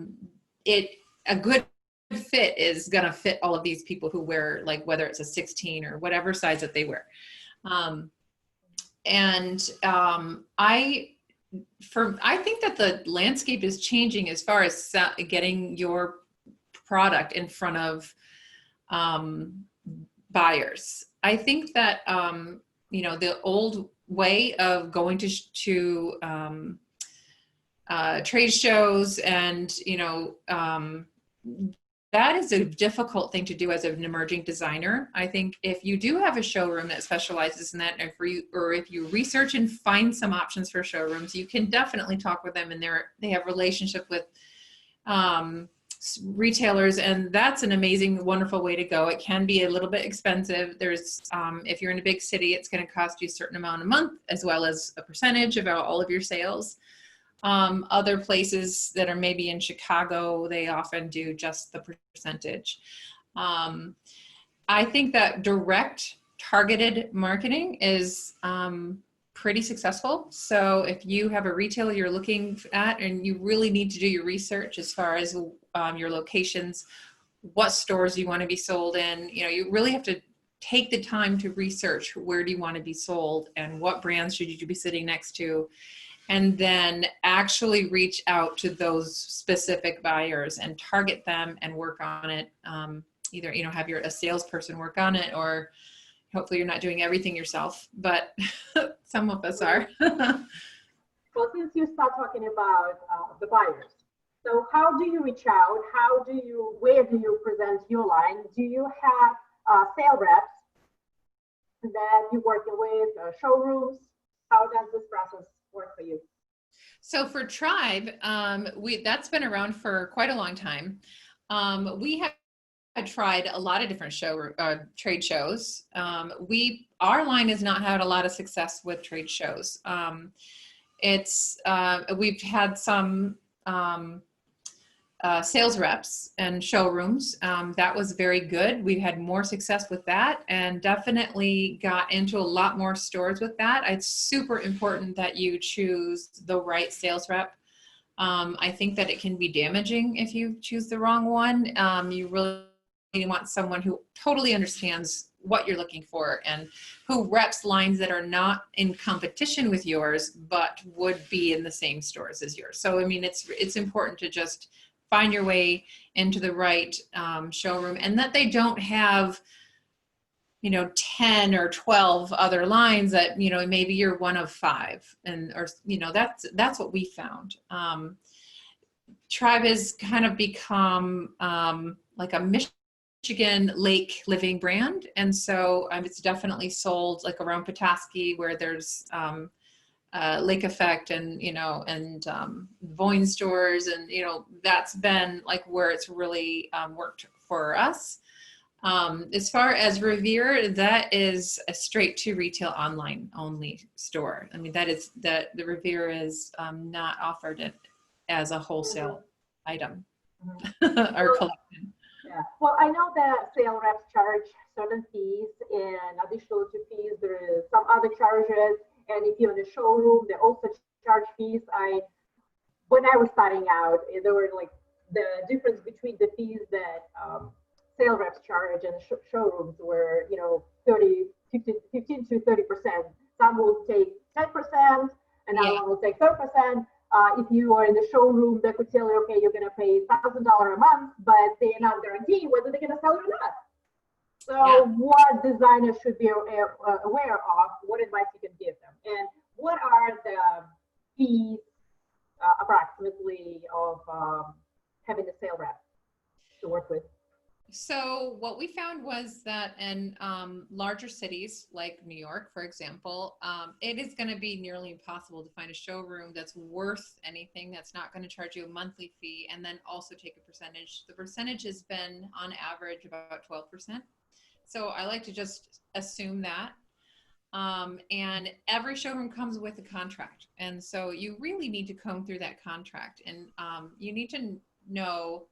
good fit is going to fit all of these people who wear, like, whether it's a 16 or whatever size that they wear. I think that the landscape is changing as far as getting your product in front of buyers. I think that, the old way of going to trade shows and, that is a difficult thing to do as an emerging designer. I think if you do have a showroom that specializes in that, or if you research and find some options for showrooms, you can definitely talk with them, and they have relationship with retailers, and that's an amazing, wonderful way to go. It can be a little bit expensive. There's, if you're in a big city, it's going to cost you a certain amount a month, as well as a percentage of all of your sales. Other places that are maybe in Chicago, they often do just the percentage. I think that direct targeted marketing is pretty successful. So if you have a retailer you're looking at and you really need to do your research as far as your locations, what stores you want to be sold in, you really have to take the time to research where do you want to be sold and what brands should you be sitting next to, and then actually reach out to those specific buyers and target them and work on it. Either, have a salesperson work on it, or hopefully you're not doing everything yourself, but some of us are. Well, since you start talking about the buyers, so how do you reach out? Where do you present your line? Do you have sales reps that you're working with, showrooms? How does this process work for you? So for Tribe, that's been around for quite a long time. We have tried a lot of different trade shows. Our line has not had a lot of success with trade shows. We've had some sales reps and showrooms. That was very good. We had more success with that, and definitely got into a lot more stores with that. It's super important that you choose the right sales rep. I think that it can be damaging if you choose the wrong one. You really want someone who totally understands what you're looking for and who reps lines that are not in competition with yours, but would be in the same stores as yours. So, I mean, it's important to just find your way into the right showroom, and that they don't have, 10 or 12 other lines that, maybe you're one of 5, that's what we found. Tribe has kind of become like a Michigan lake living brand. And so it's definitely sold like around Petoskey, where there's Lake Effect and Voyne stores, and that's been like where it's really worked for us. As far as Revere, that is a straight to retail online only store. I mean, the Revere is not offered it as a wholesale item or collection. Yeah. Well, I know that sales reps charge certain fees, and additional to fees, there is some other charges. And if you're in a showroom, they also charge fees. When I was starting out, there were like the difference between the fees that sales reps charge and showrooms were, 15 to 30%. Some will take 10%, and other one will take 30%. If you are in the showroom, they could tell you, okay, you're going to pay $1,000 a month, but they're not guaranteeing whether they're going to sell it or not. So what designers should be aware of, what advice you can give them, and what are the fees approximately of having a sales rep to work with? So what we found was that in larger cities like New York, for example, it is going to be nearly impossible to find a showroom that's worth anything, that's not going to charge you a monthly fee and then also take a percentage. The percentage has been on average about 12%. So I like to just assume that. And every showroom comes with a contract. And so you really need to comb through that contract, and you need to know,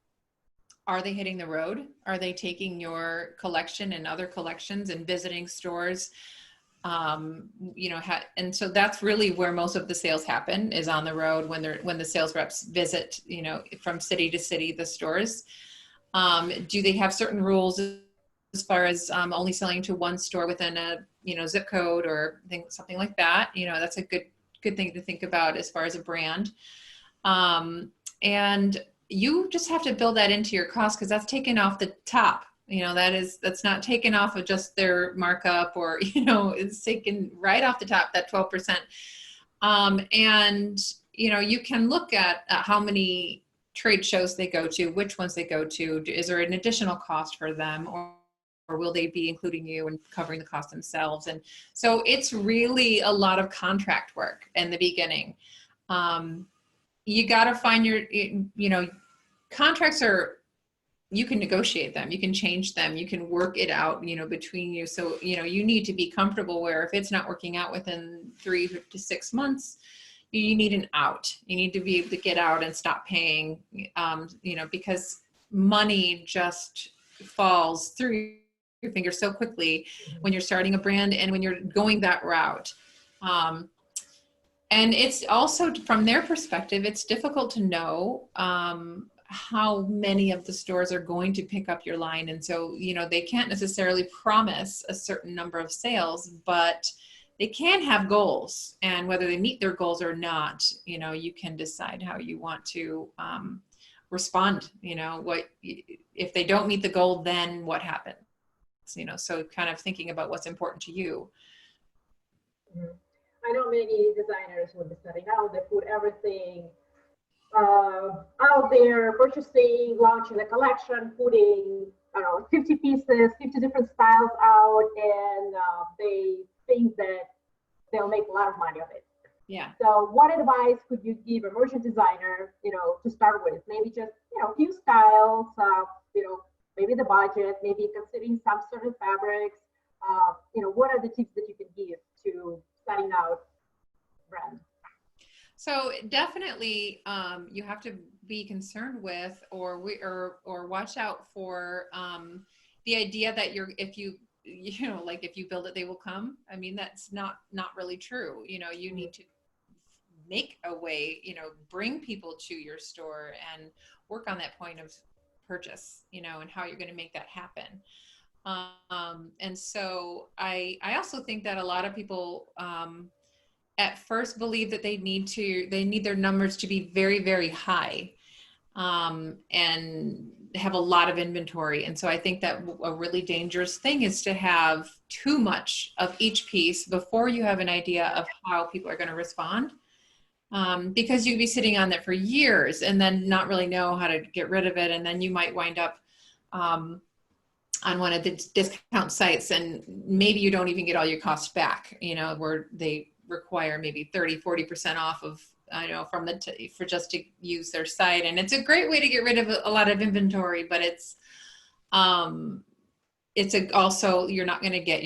are they hitting the road? Are they taking your collection and other collections and visiting stores? And so that's really where most of the sales happen, is on the road when the sales reps visit, from city to city, the stores. Do they have certain rules as far as only selling to one store within a zip code or something like that? That's a good thing to think about as far as a brand. And you just have to build that into your cost, because that's taken off the top. That's not taken off of just their markup, or it's taken right off the top, that 12%. And you can look at how many trade shows they go to, which ones they go to. Is there an additional cost for them, or will they be including you and covering the cost themselves? And so it's really a lot of contract work in the beginning. You got to find your, contracts you can negotiate them, you can change them, you can work it out, between you. So, you need to be comfortable where if it's not working out within 3 to 6 months, you need an out. You need to be able to get out and stop paying, because money just falls through your fingers so quickly when you're starting a brand and when you're going that route. And it's also, from their perspective, it's difficult to know how many of the stores are going to pick up your line. And so, you know, they can't necessarily promise a certain number of sales, but they can have goals, and whether they meet their goals or not, you know, you can decide how you want to respond. You know, what if they don't meet the goal, then what happens? You know, so kind of thinking about what's important to you. I know many designers will be starting out, they put everything out there, purchasing, launching a collection, putting, I don't know, 50 pieces, 50 different styles out, and they think that they'll make a lot of money on it. Yeah. So what advice could you give a merchant designer, you know, to start with? Maybe just, you know, a few styles, you know, maybe the budget, maybe considering some certain fabrics. You know, what are the tips that you can give to starting out brand? So definitely, you have to be concerned with, or watch out for the idea that if you know, like if you build it, they will come. I mean, that's not really true. You know, you need to make a way, you know, bring people to your store and work on that point of purchase, you know, and how you're going to make that happen. And so I also think that a lot of people at first believe that they need their numbers to be very, very high, and have a lot of inventory. And so I think that a really dangerous thing is to have too much of each piece before you have an idea of how people are going to respond. Because you'd be sitting on that for years and then not really know how to get rid of it. And then you might wind up on one of the discount sites, and maybe you don't even get all your costs back, you know, where they require maybe 30-40% off of, I know, from for just to use their site. And it's a great way to get rid of a lot of inventory, but it's also, you're not going to get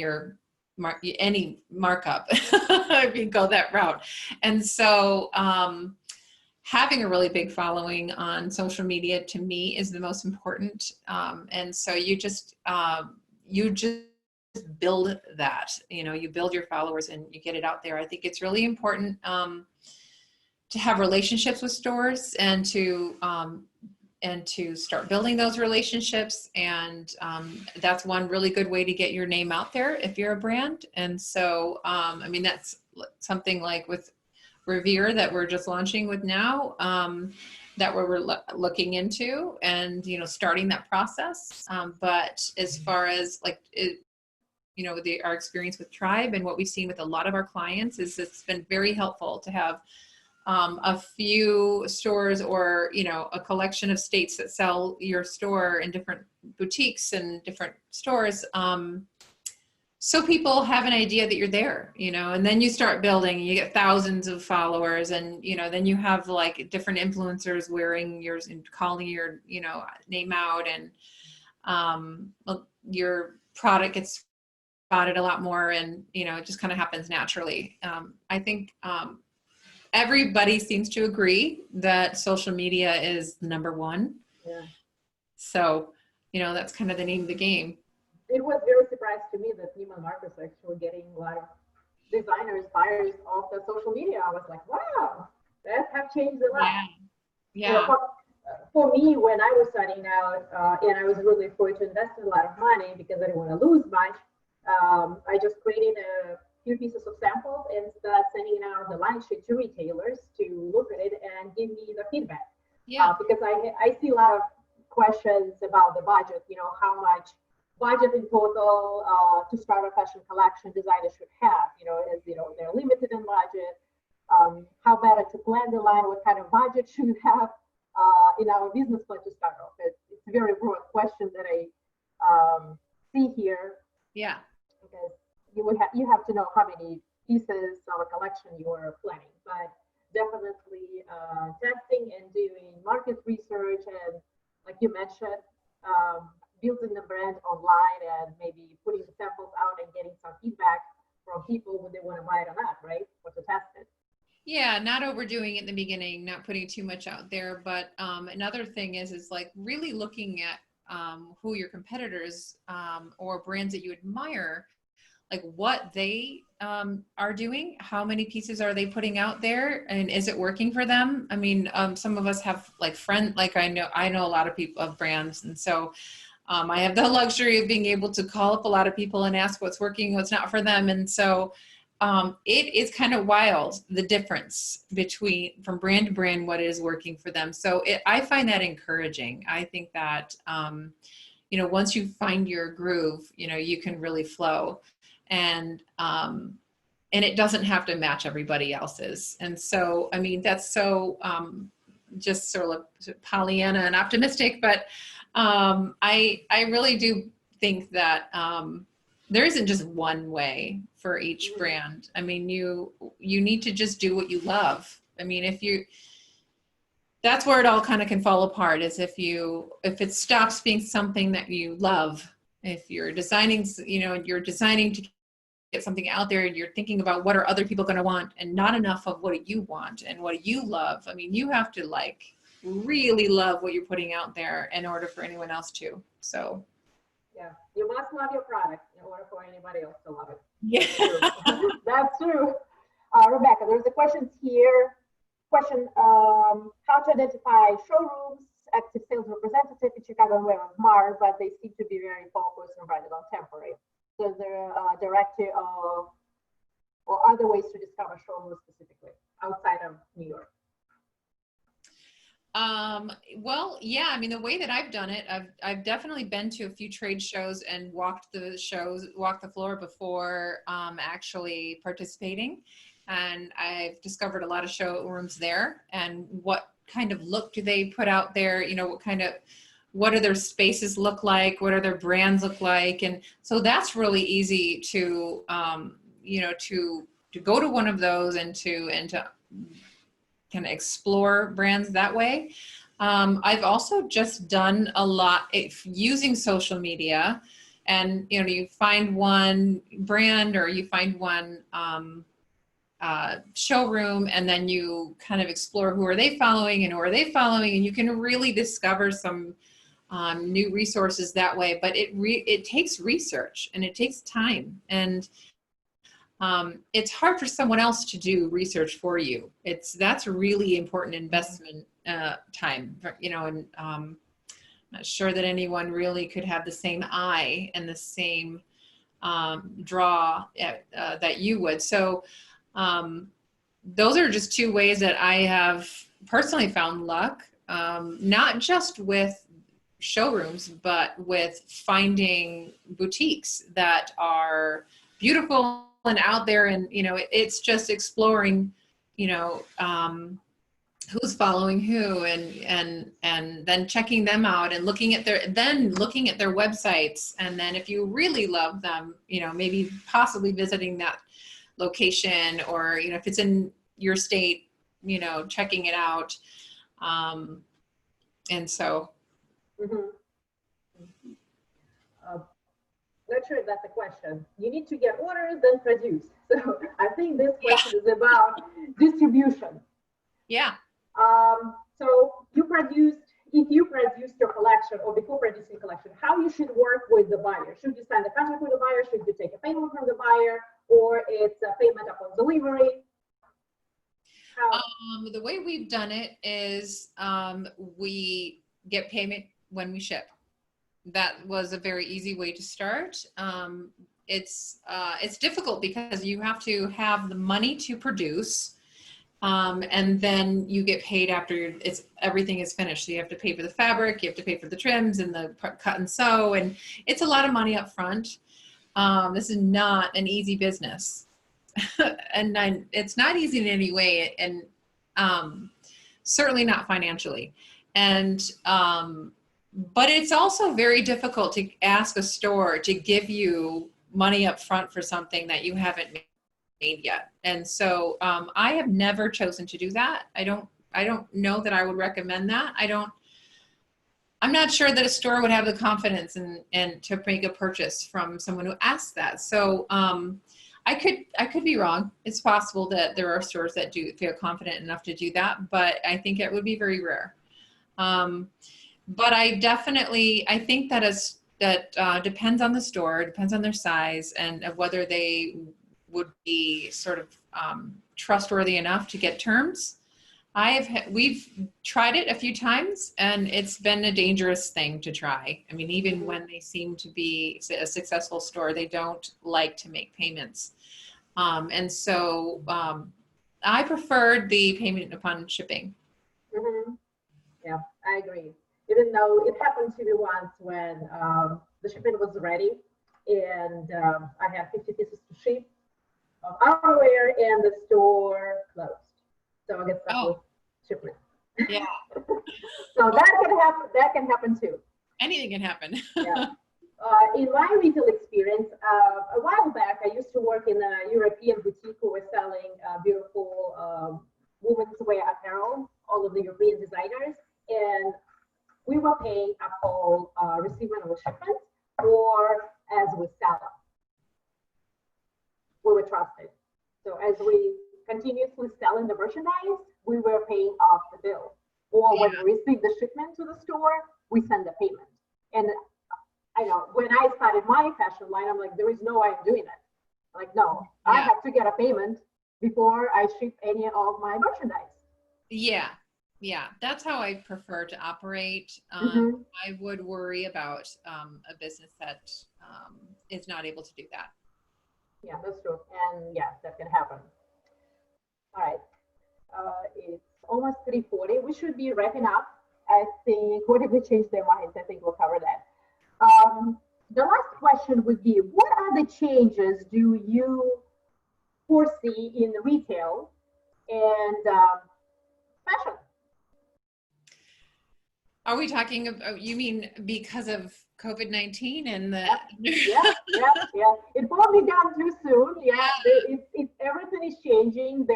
any markup if you go that route. And so having a really big following on social media, to me, is the most important. And so you just build that, you know, you build your followers and you get it out there. I think it's really important to have relationships with stores and to start building those relationships. And that's one really good way to get your name out there if you're a brand. And so, I mean, that's something like with Revere that we're just launching with now, that we're looking into and, you know, starting that process. But as far as like, you know, our experience with Tribe and what we've seen with a lot of our clients is it's been very helpful to have a few stores, or, you know, a collection of states that sell your store in different boutiques and different stores. So people have an idea that you're there, you know, and then you start building, you get thousands of followers, and, you know, then you have like different influencers wearing yours and calling your, you know, name out, and your product gets spotted a lot more, and, you know, it just kind of happens naturally. I think everybody seems to agree that social media is number one. Yeah. So, you know, that's kind of the name of the game. It was very surprised to me that Neiman Marcus actually getting a lot of designers, buyers off the social media. I was like, wow, that have changed a lot. Yeah. You know, for me, when I was starting out, and I was really afraid to invest a lot of money because I didn't want to lose much, I just created a few pieces of samples and started sending it out on the line sheet to retailers to look at it and give me the feedback. Yeah. Because I see a lot of questions about the budget, you know, how much budget in total to start a fashion collection designers should have, you know, as, you know, they're limited in budget. How better to plan the line, what kind of budget should we have in our business plan to start off? It's a very broad question that I see here. Yeah. Because you have to know how many pieces of a collection you are planning, but definitely testing and doing market research, and like you mentioned, building the brand online and maybe putting the samples out and getting some feedback from people when they want to buy it or not, right? Or to test it. Yeah, not overdoing it in the beginning, not putting too much out there. But another thing is like really looking at who your competitors or brands that you admire, like what they are doing, how many pieces are they putting out there, and is it working for them? I mean, some of us have like I know a lot of people of brands, and so I have the luxury of being able to call up a lot of people and ask what's working, what's not for them. And so it is kind of wild, the difference between from brand to brand, what is working for them. So I find that encouraging. I think that, once you find your groove, you can really flow, and it doesn't have to match everybody else's. And so, I mean, that's so just sort of Pollyanna and optimistic, but I really do think that there isn't just one way for each brand. I mean, you need to just do what you love. I mean, that's where it all kind of can fall apart, is if it stops being something that you love. If you're designing, you're designing to get something out there, and you're thinking about what are other people going to want, and not enough of what you want and what you love. I mean, you have to really love what you're putting out there in order for anyone else to. So yeah, you must love your product in order for anybody else to love it. yeah. That's true. Rebecca, there's a question here. How to identify showrooms, active sales representative in Chicago and Mar, but they seem to be very focused and running on temporary. So there a director of, or other ways to discover showrooms specifically outside of New York? Well, yeah, I mean, the way that I've done it, I've definitely been to a few trade shows and walked the floor before actually participating. And I've discovered a lot of showrooms there, and what kind of look do they put out there? What do their spaces look like? What do their brands look like? And so that's really easy to, to go to one of those and to kind of explore brands that way. I've also just done a lot using social media, and you find one brand or you find one showroom, and then you kind of explore who are they following and you can really discover some new resources that way. But it takes research and it takes time, and it's hard for someone else to do research for you. That's a really important investment time, and I'm not sure that anyone really could have the same eye and the same draw that you would. So those are just two ways that I have personally found luck, not just with showrooms, but with finding boutiques that are beautiful and out there. And, it's just exploring, who's following who, and then checking them out and looking at their websites. And then if you really love them, maybe possibly visiting that location, or, if it's in your state, checking it out. And so. Not sure if that's a question. You need to get orders, then produce. So I think this question is about distribution. Yeah. So if you produced your collection, or before producing collection, how you should work with the buyer? Should you sign the contract with the buyer? Should you take a payment from the buyer, or it's a payment upon delivery? The way we've done it is we get payment when we ship. That was a very easy way to start. It's difficult because you have to have the money to produce, and then you get paid after everything is finished. So you have to pay for the fabric, you have to pay for the trims and the cut and sew, and it's a lot of money up front. This is not an easy business, and it's not easy in any way, and certainly not financially. And but it's also very difficult to ask a store to give you money up front for something that you haven't made yet. And so I have never chosen to do that. I don't know that I would recommend that. I'm not sure that a store would have the confidence and to make a purchase from someone who asks that. So I could be wrong. It's possible that there are stores that do feel confident enough to do that, but I think it would be very rare. But I think that that depends on the store, depends on their size, and of whether they would be sort of trustworthy enough to get terms. We've tried it a few times, and it's been a dangerous thing to try. I mean, even when they seem to be a successful store, they don't like to make payments. And so I preferred the payment upon shipping. Yeah, I agree. Even though it happened to me once when the shipment was ready and I had 50 pieces to ship of outerwear and the store closed. So I get stuck with shipment. Yeah. So that can happen. That can happen too. Anything can happen. Yeah. In my retail experience, a while back, I used to work in a European boutique who was selling beautiful women's wear apparel, all of the European designers, and we were paying upon receipt of a shipment or as we sell them. We were trusted. So as we continuously selling the merchandise, we were paying off the bill. Or when we receive the shipment to the store, we send the payment. And I know when I started my fashion line, I'm like, there is no way I'm doing it. Like, no, I have to get a payment before I ship any of my merchandise. Yeah. Yeah, that's how I prefer to operate. I would worry about a business that is not able to do that. Yeah, that's true. And yeah, that can happen. All right. It's almost 3:40. We should be wrapping up. I think, what if they change their minds? I think we'll cover that. The last question would be, what other changes do you foresee in retail and fashion? Are we talking about, you mean because of COVID-19 and the... Yeah. It won't be done too soon. Everything is changing.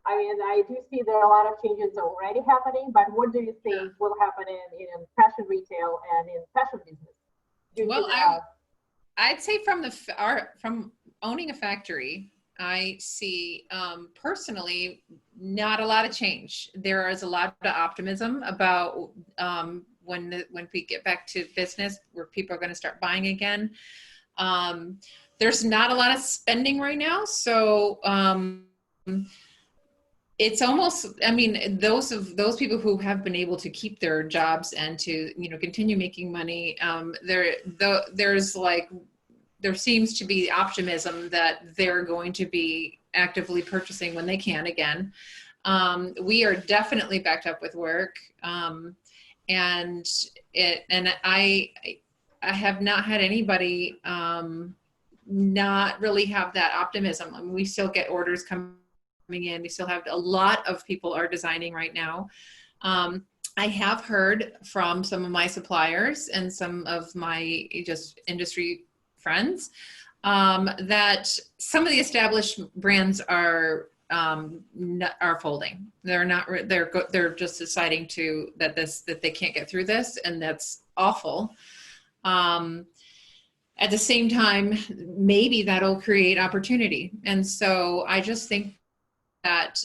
I do see there are a lot of changes already happening, but what do you think will happen in fashion retail and in fashion business? Well, I'd say from owning a factory, I see personally not a lot of change. There is a lot of optimism about when we get back to business where people are going to start buying again. There's not a lot of spending right now, so it's almost, I mean, those people who have been able to keep their jobs and to continue making money, there seems to be optimism that they're going to be actively purchasing when they can again. We are definitely backed up with work, and I have not had anybody not really have that optimism. I mean, we still get orders coming in. We still have a lot of people are designing right now. I have heard from some of my suppliers and some of my just industry friends that some of the established brands are folding. They're just deciding that they can't get through this, and that's awful. At the same time, maybe that'll create opportunity. And so I just think that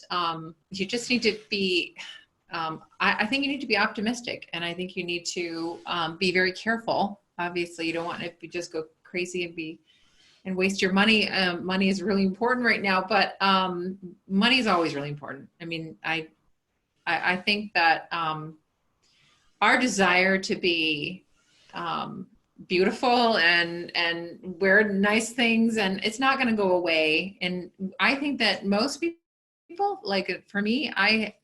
you just need to be, I think you need to be optimistic, and I think you need to be very careful. Obviously, you don't want to just go crazy and waste your money. Money is really important right now, but money is always really important. I mean, I think that our desire to be beautiful and wear nice things, and it's not going to go away. And I think that most people, like for me, I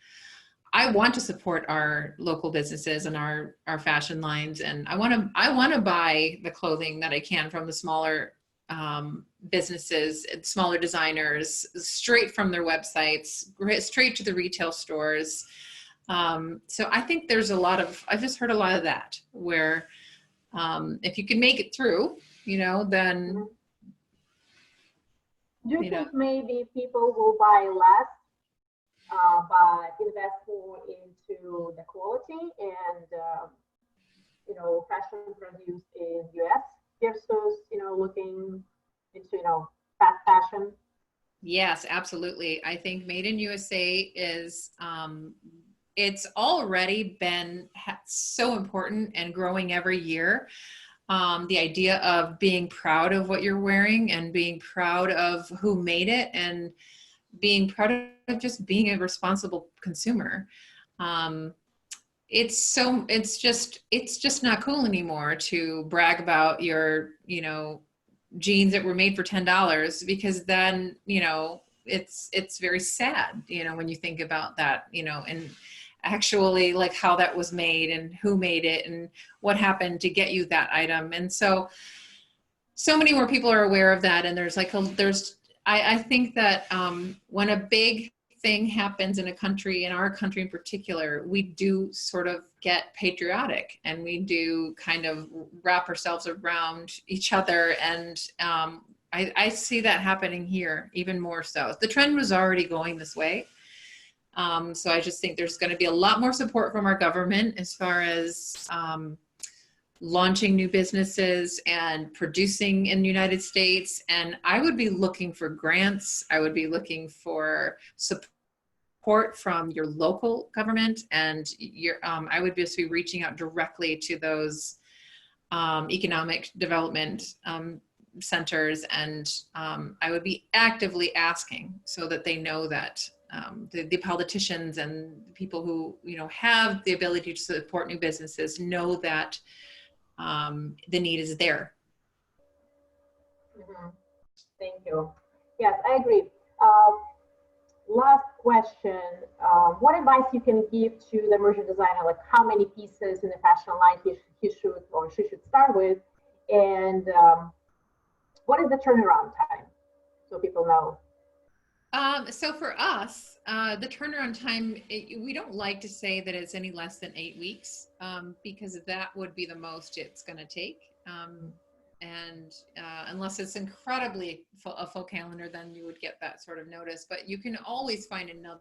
want to support our local businesses and our fashion lines, and I want to buy the clothing that I can from the smaller businesses, smaller designers, straight from their websites, straight to the retail stores. So I think there's I've just heard a lot of that, where if you can make it through, then. Do you think maybe people will buy less, but invest more into the quality and, fashion produced in US versus, looking into, fast fashion? Yes, absolutely. I think Made in USA is, it's already been so important and growing every year. The idea of being proud of what you're wearing and being proud of who made it and being proud of just being a responsible consumer. It's just not cool anymore to brag about your, jeans that were made for $10, because then, it's very sad, when you think about that, and actually like how that was made and who made it and what happened to get you that item. And so many more people are aware of that. And I think that when a big thing happens in a country, in our country in particular, we do sort of get patriotic and we do kind of wrap ourselves around each other. And I see that happening here even more so. The trend was already going this way. So I just think there's going to be a lot more support from our government as far as launching new businesses and producing in the United States. And I would be looking for grants. I would be looking for support from your local government, and I would just be reaching out directly to those economic development centers, and I would be actively asking so that they know that the politicians and the people who have the ability to support new businesses know that the need is there. Mm-hmm. Thank you. Yes, I agree. Last question. What advice you can give to the immersion designer, like how many pieces in the fashion line he should or she should start with, and what is the turnaround time so people know? So for us, the turnaround time, we don't like to say that it's any less than 8 weeks, because that would be the most it's going to take. And unless it's incredibly a full calendar, then you would get that sort of notice. But you can always find another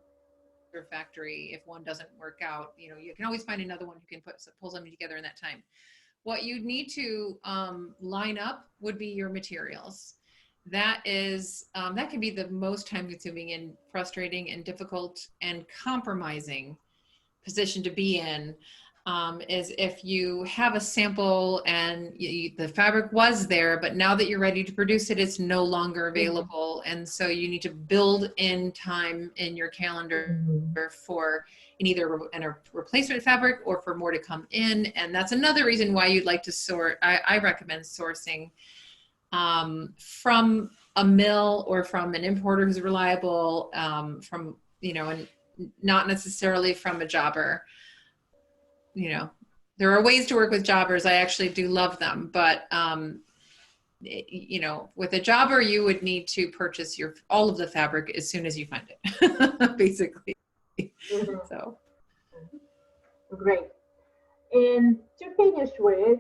factory if one doesn't work out. You can always find another one who can pull something together in that time. What you need to line up would be your materials. That can be the most time-consuming and frustrating and difficult and compromising position to be in. Is if you have a sample and the fabric was there, but now that you're ready to produce it, it's no longer available. And so you need to build in time in your calendar for either a replacement fabric or for more to come in. And that's another reason why you'd like to sort. I recommend sourcing from a mill or from an importer who's reliable, from, and not necessarily from a jobber. There are ways to work with jobbers. I actually do love them, but with a jobber, you would need to purchase all of the fabric as soon as you find it, basically. Mm-hmm. So great. And to finish with,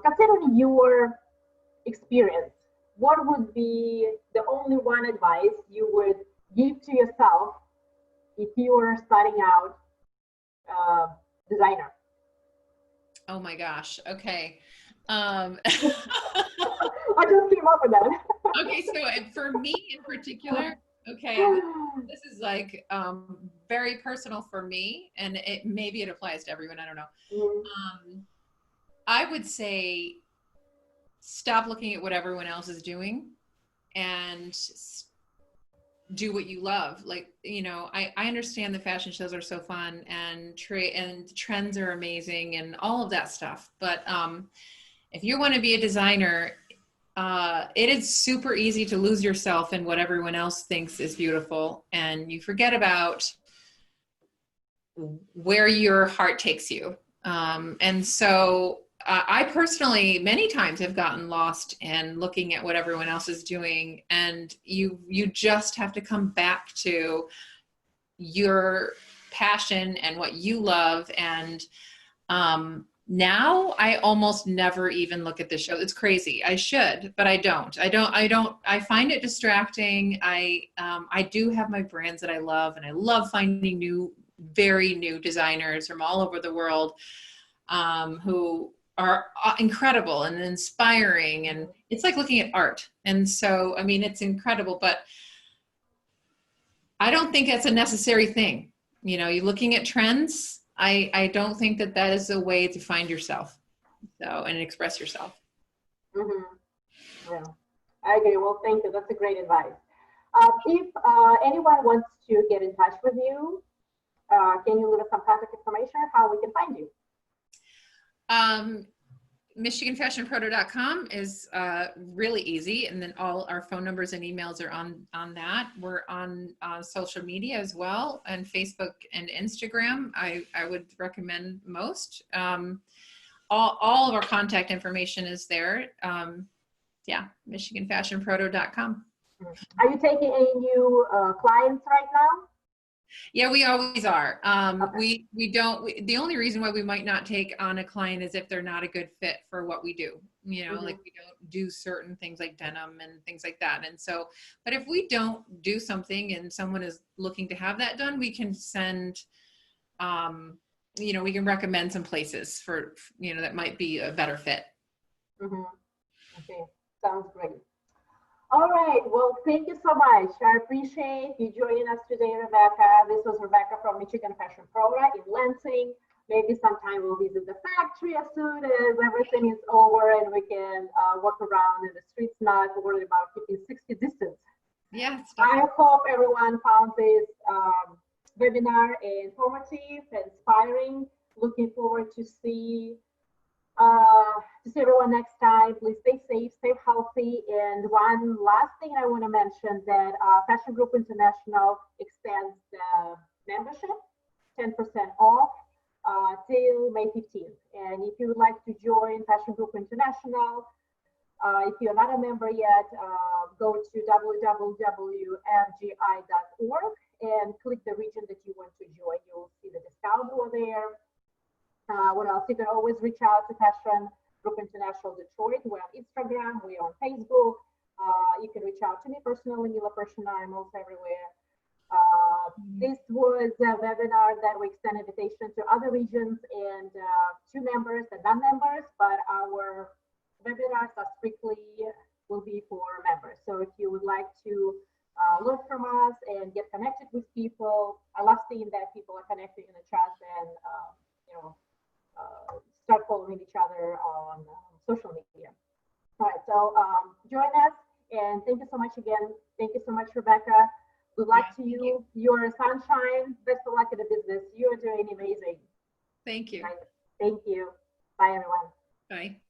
considering your experience, what would be the only one advice you would give to yourself if you were starting out designer? Oh my gosh. Okay. I just came up with that. Okay. So for me in particular, okay, this is like very personal for me, and maybe it applies to everyone. I don't know. Mm-hmm. I would say stop looking at what everyone else is doing and do what you love. Like, I understand the fashion shows are so fun and trends are amazing and all of that stuff. But if you want to be a designer, it is super easy to lose yourself in what everyone else thinks is beautiful. And you forget about where your heart takes you. And so I personally, many times have gotten lost in looking at what everyone else is doing, and you just have to come back to your passion and what you love. And now I almost never even look at the show. It's crazy. I should, but I don't. I find it distracting. I do have my brands that I love, and I love finding very new designers from all over the world who are incredible and inspiring, and it's like looking at art. And so, it's incredible, but I don't think that's a necessary thing. You're looking at trends. I don't think that is a way to find yourself. So, and express yourself. Yeah, I agree. Well, thank you. That's a great advice. If anyone wants to get in touch with you, can you leave us some contact information how we can find you? MichiganFashionProto.com is really easy, and then all our phone numbers and emails are on that. We're on social media as well, and Facebook and Instagram. I would recommend most. All of our contact information is there. Yeah, MichiganFashionProto.com. Are you taking any new clients right now? Yeah, we always are. Okay. The only reason why we might not take on a client is if they're not a good fit for what we do. You know, like we don't do certain things like denim and things like that. And so, but if we don't do something and someone is looking to have that done, we can send, you know, we can recommend some places for, you know, that might be a better fit. Okay, sounds great. All right, well, thank you so much. I appreciate you joining us today, Rebecca. This was Rebecca from Michigan Fashion Pro in Lansing. Maybe sometime we'll visit the factory as soon as everything is over and we can walk around in the streets, not worried about keeping 60 distance. Yeah. I hope everyone found this webinar informative, inspiring. Looking forward to see everyone next time. Please stay safe, stay healthy. And one last thing I want to mention that Fashion Group International extends the membership 10% off till May 15th. And if you would like to join Fashion Group International, if you're not a member yet, go to www.fgi.org and click the region that you want to join. You'll see the discount over there. What else? You can always reach out to Fashion Group International Detroit. We're on Instagram, we're on Facebook. You can reach out to me personally, Mila Pershyna. I'm also everywhere. This was a webinar that we extend invitation to other regions and to members and non-members, but our webinars are strictly will be for members. So if you would like to learn from us and get connected with people, I love seeing that people are connecting in the chat and you know, start following each other on social media. All right, so join us, and thank you so much again. Thank you so much, Rebecca. Good luck to you. You're sunshine. Best of luck in the business. You're doing amazing. Thank you. Right. Thank you. Bye, everyone. Bye.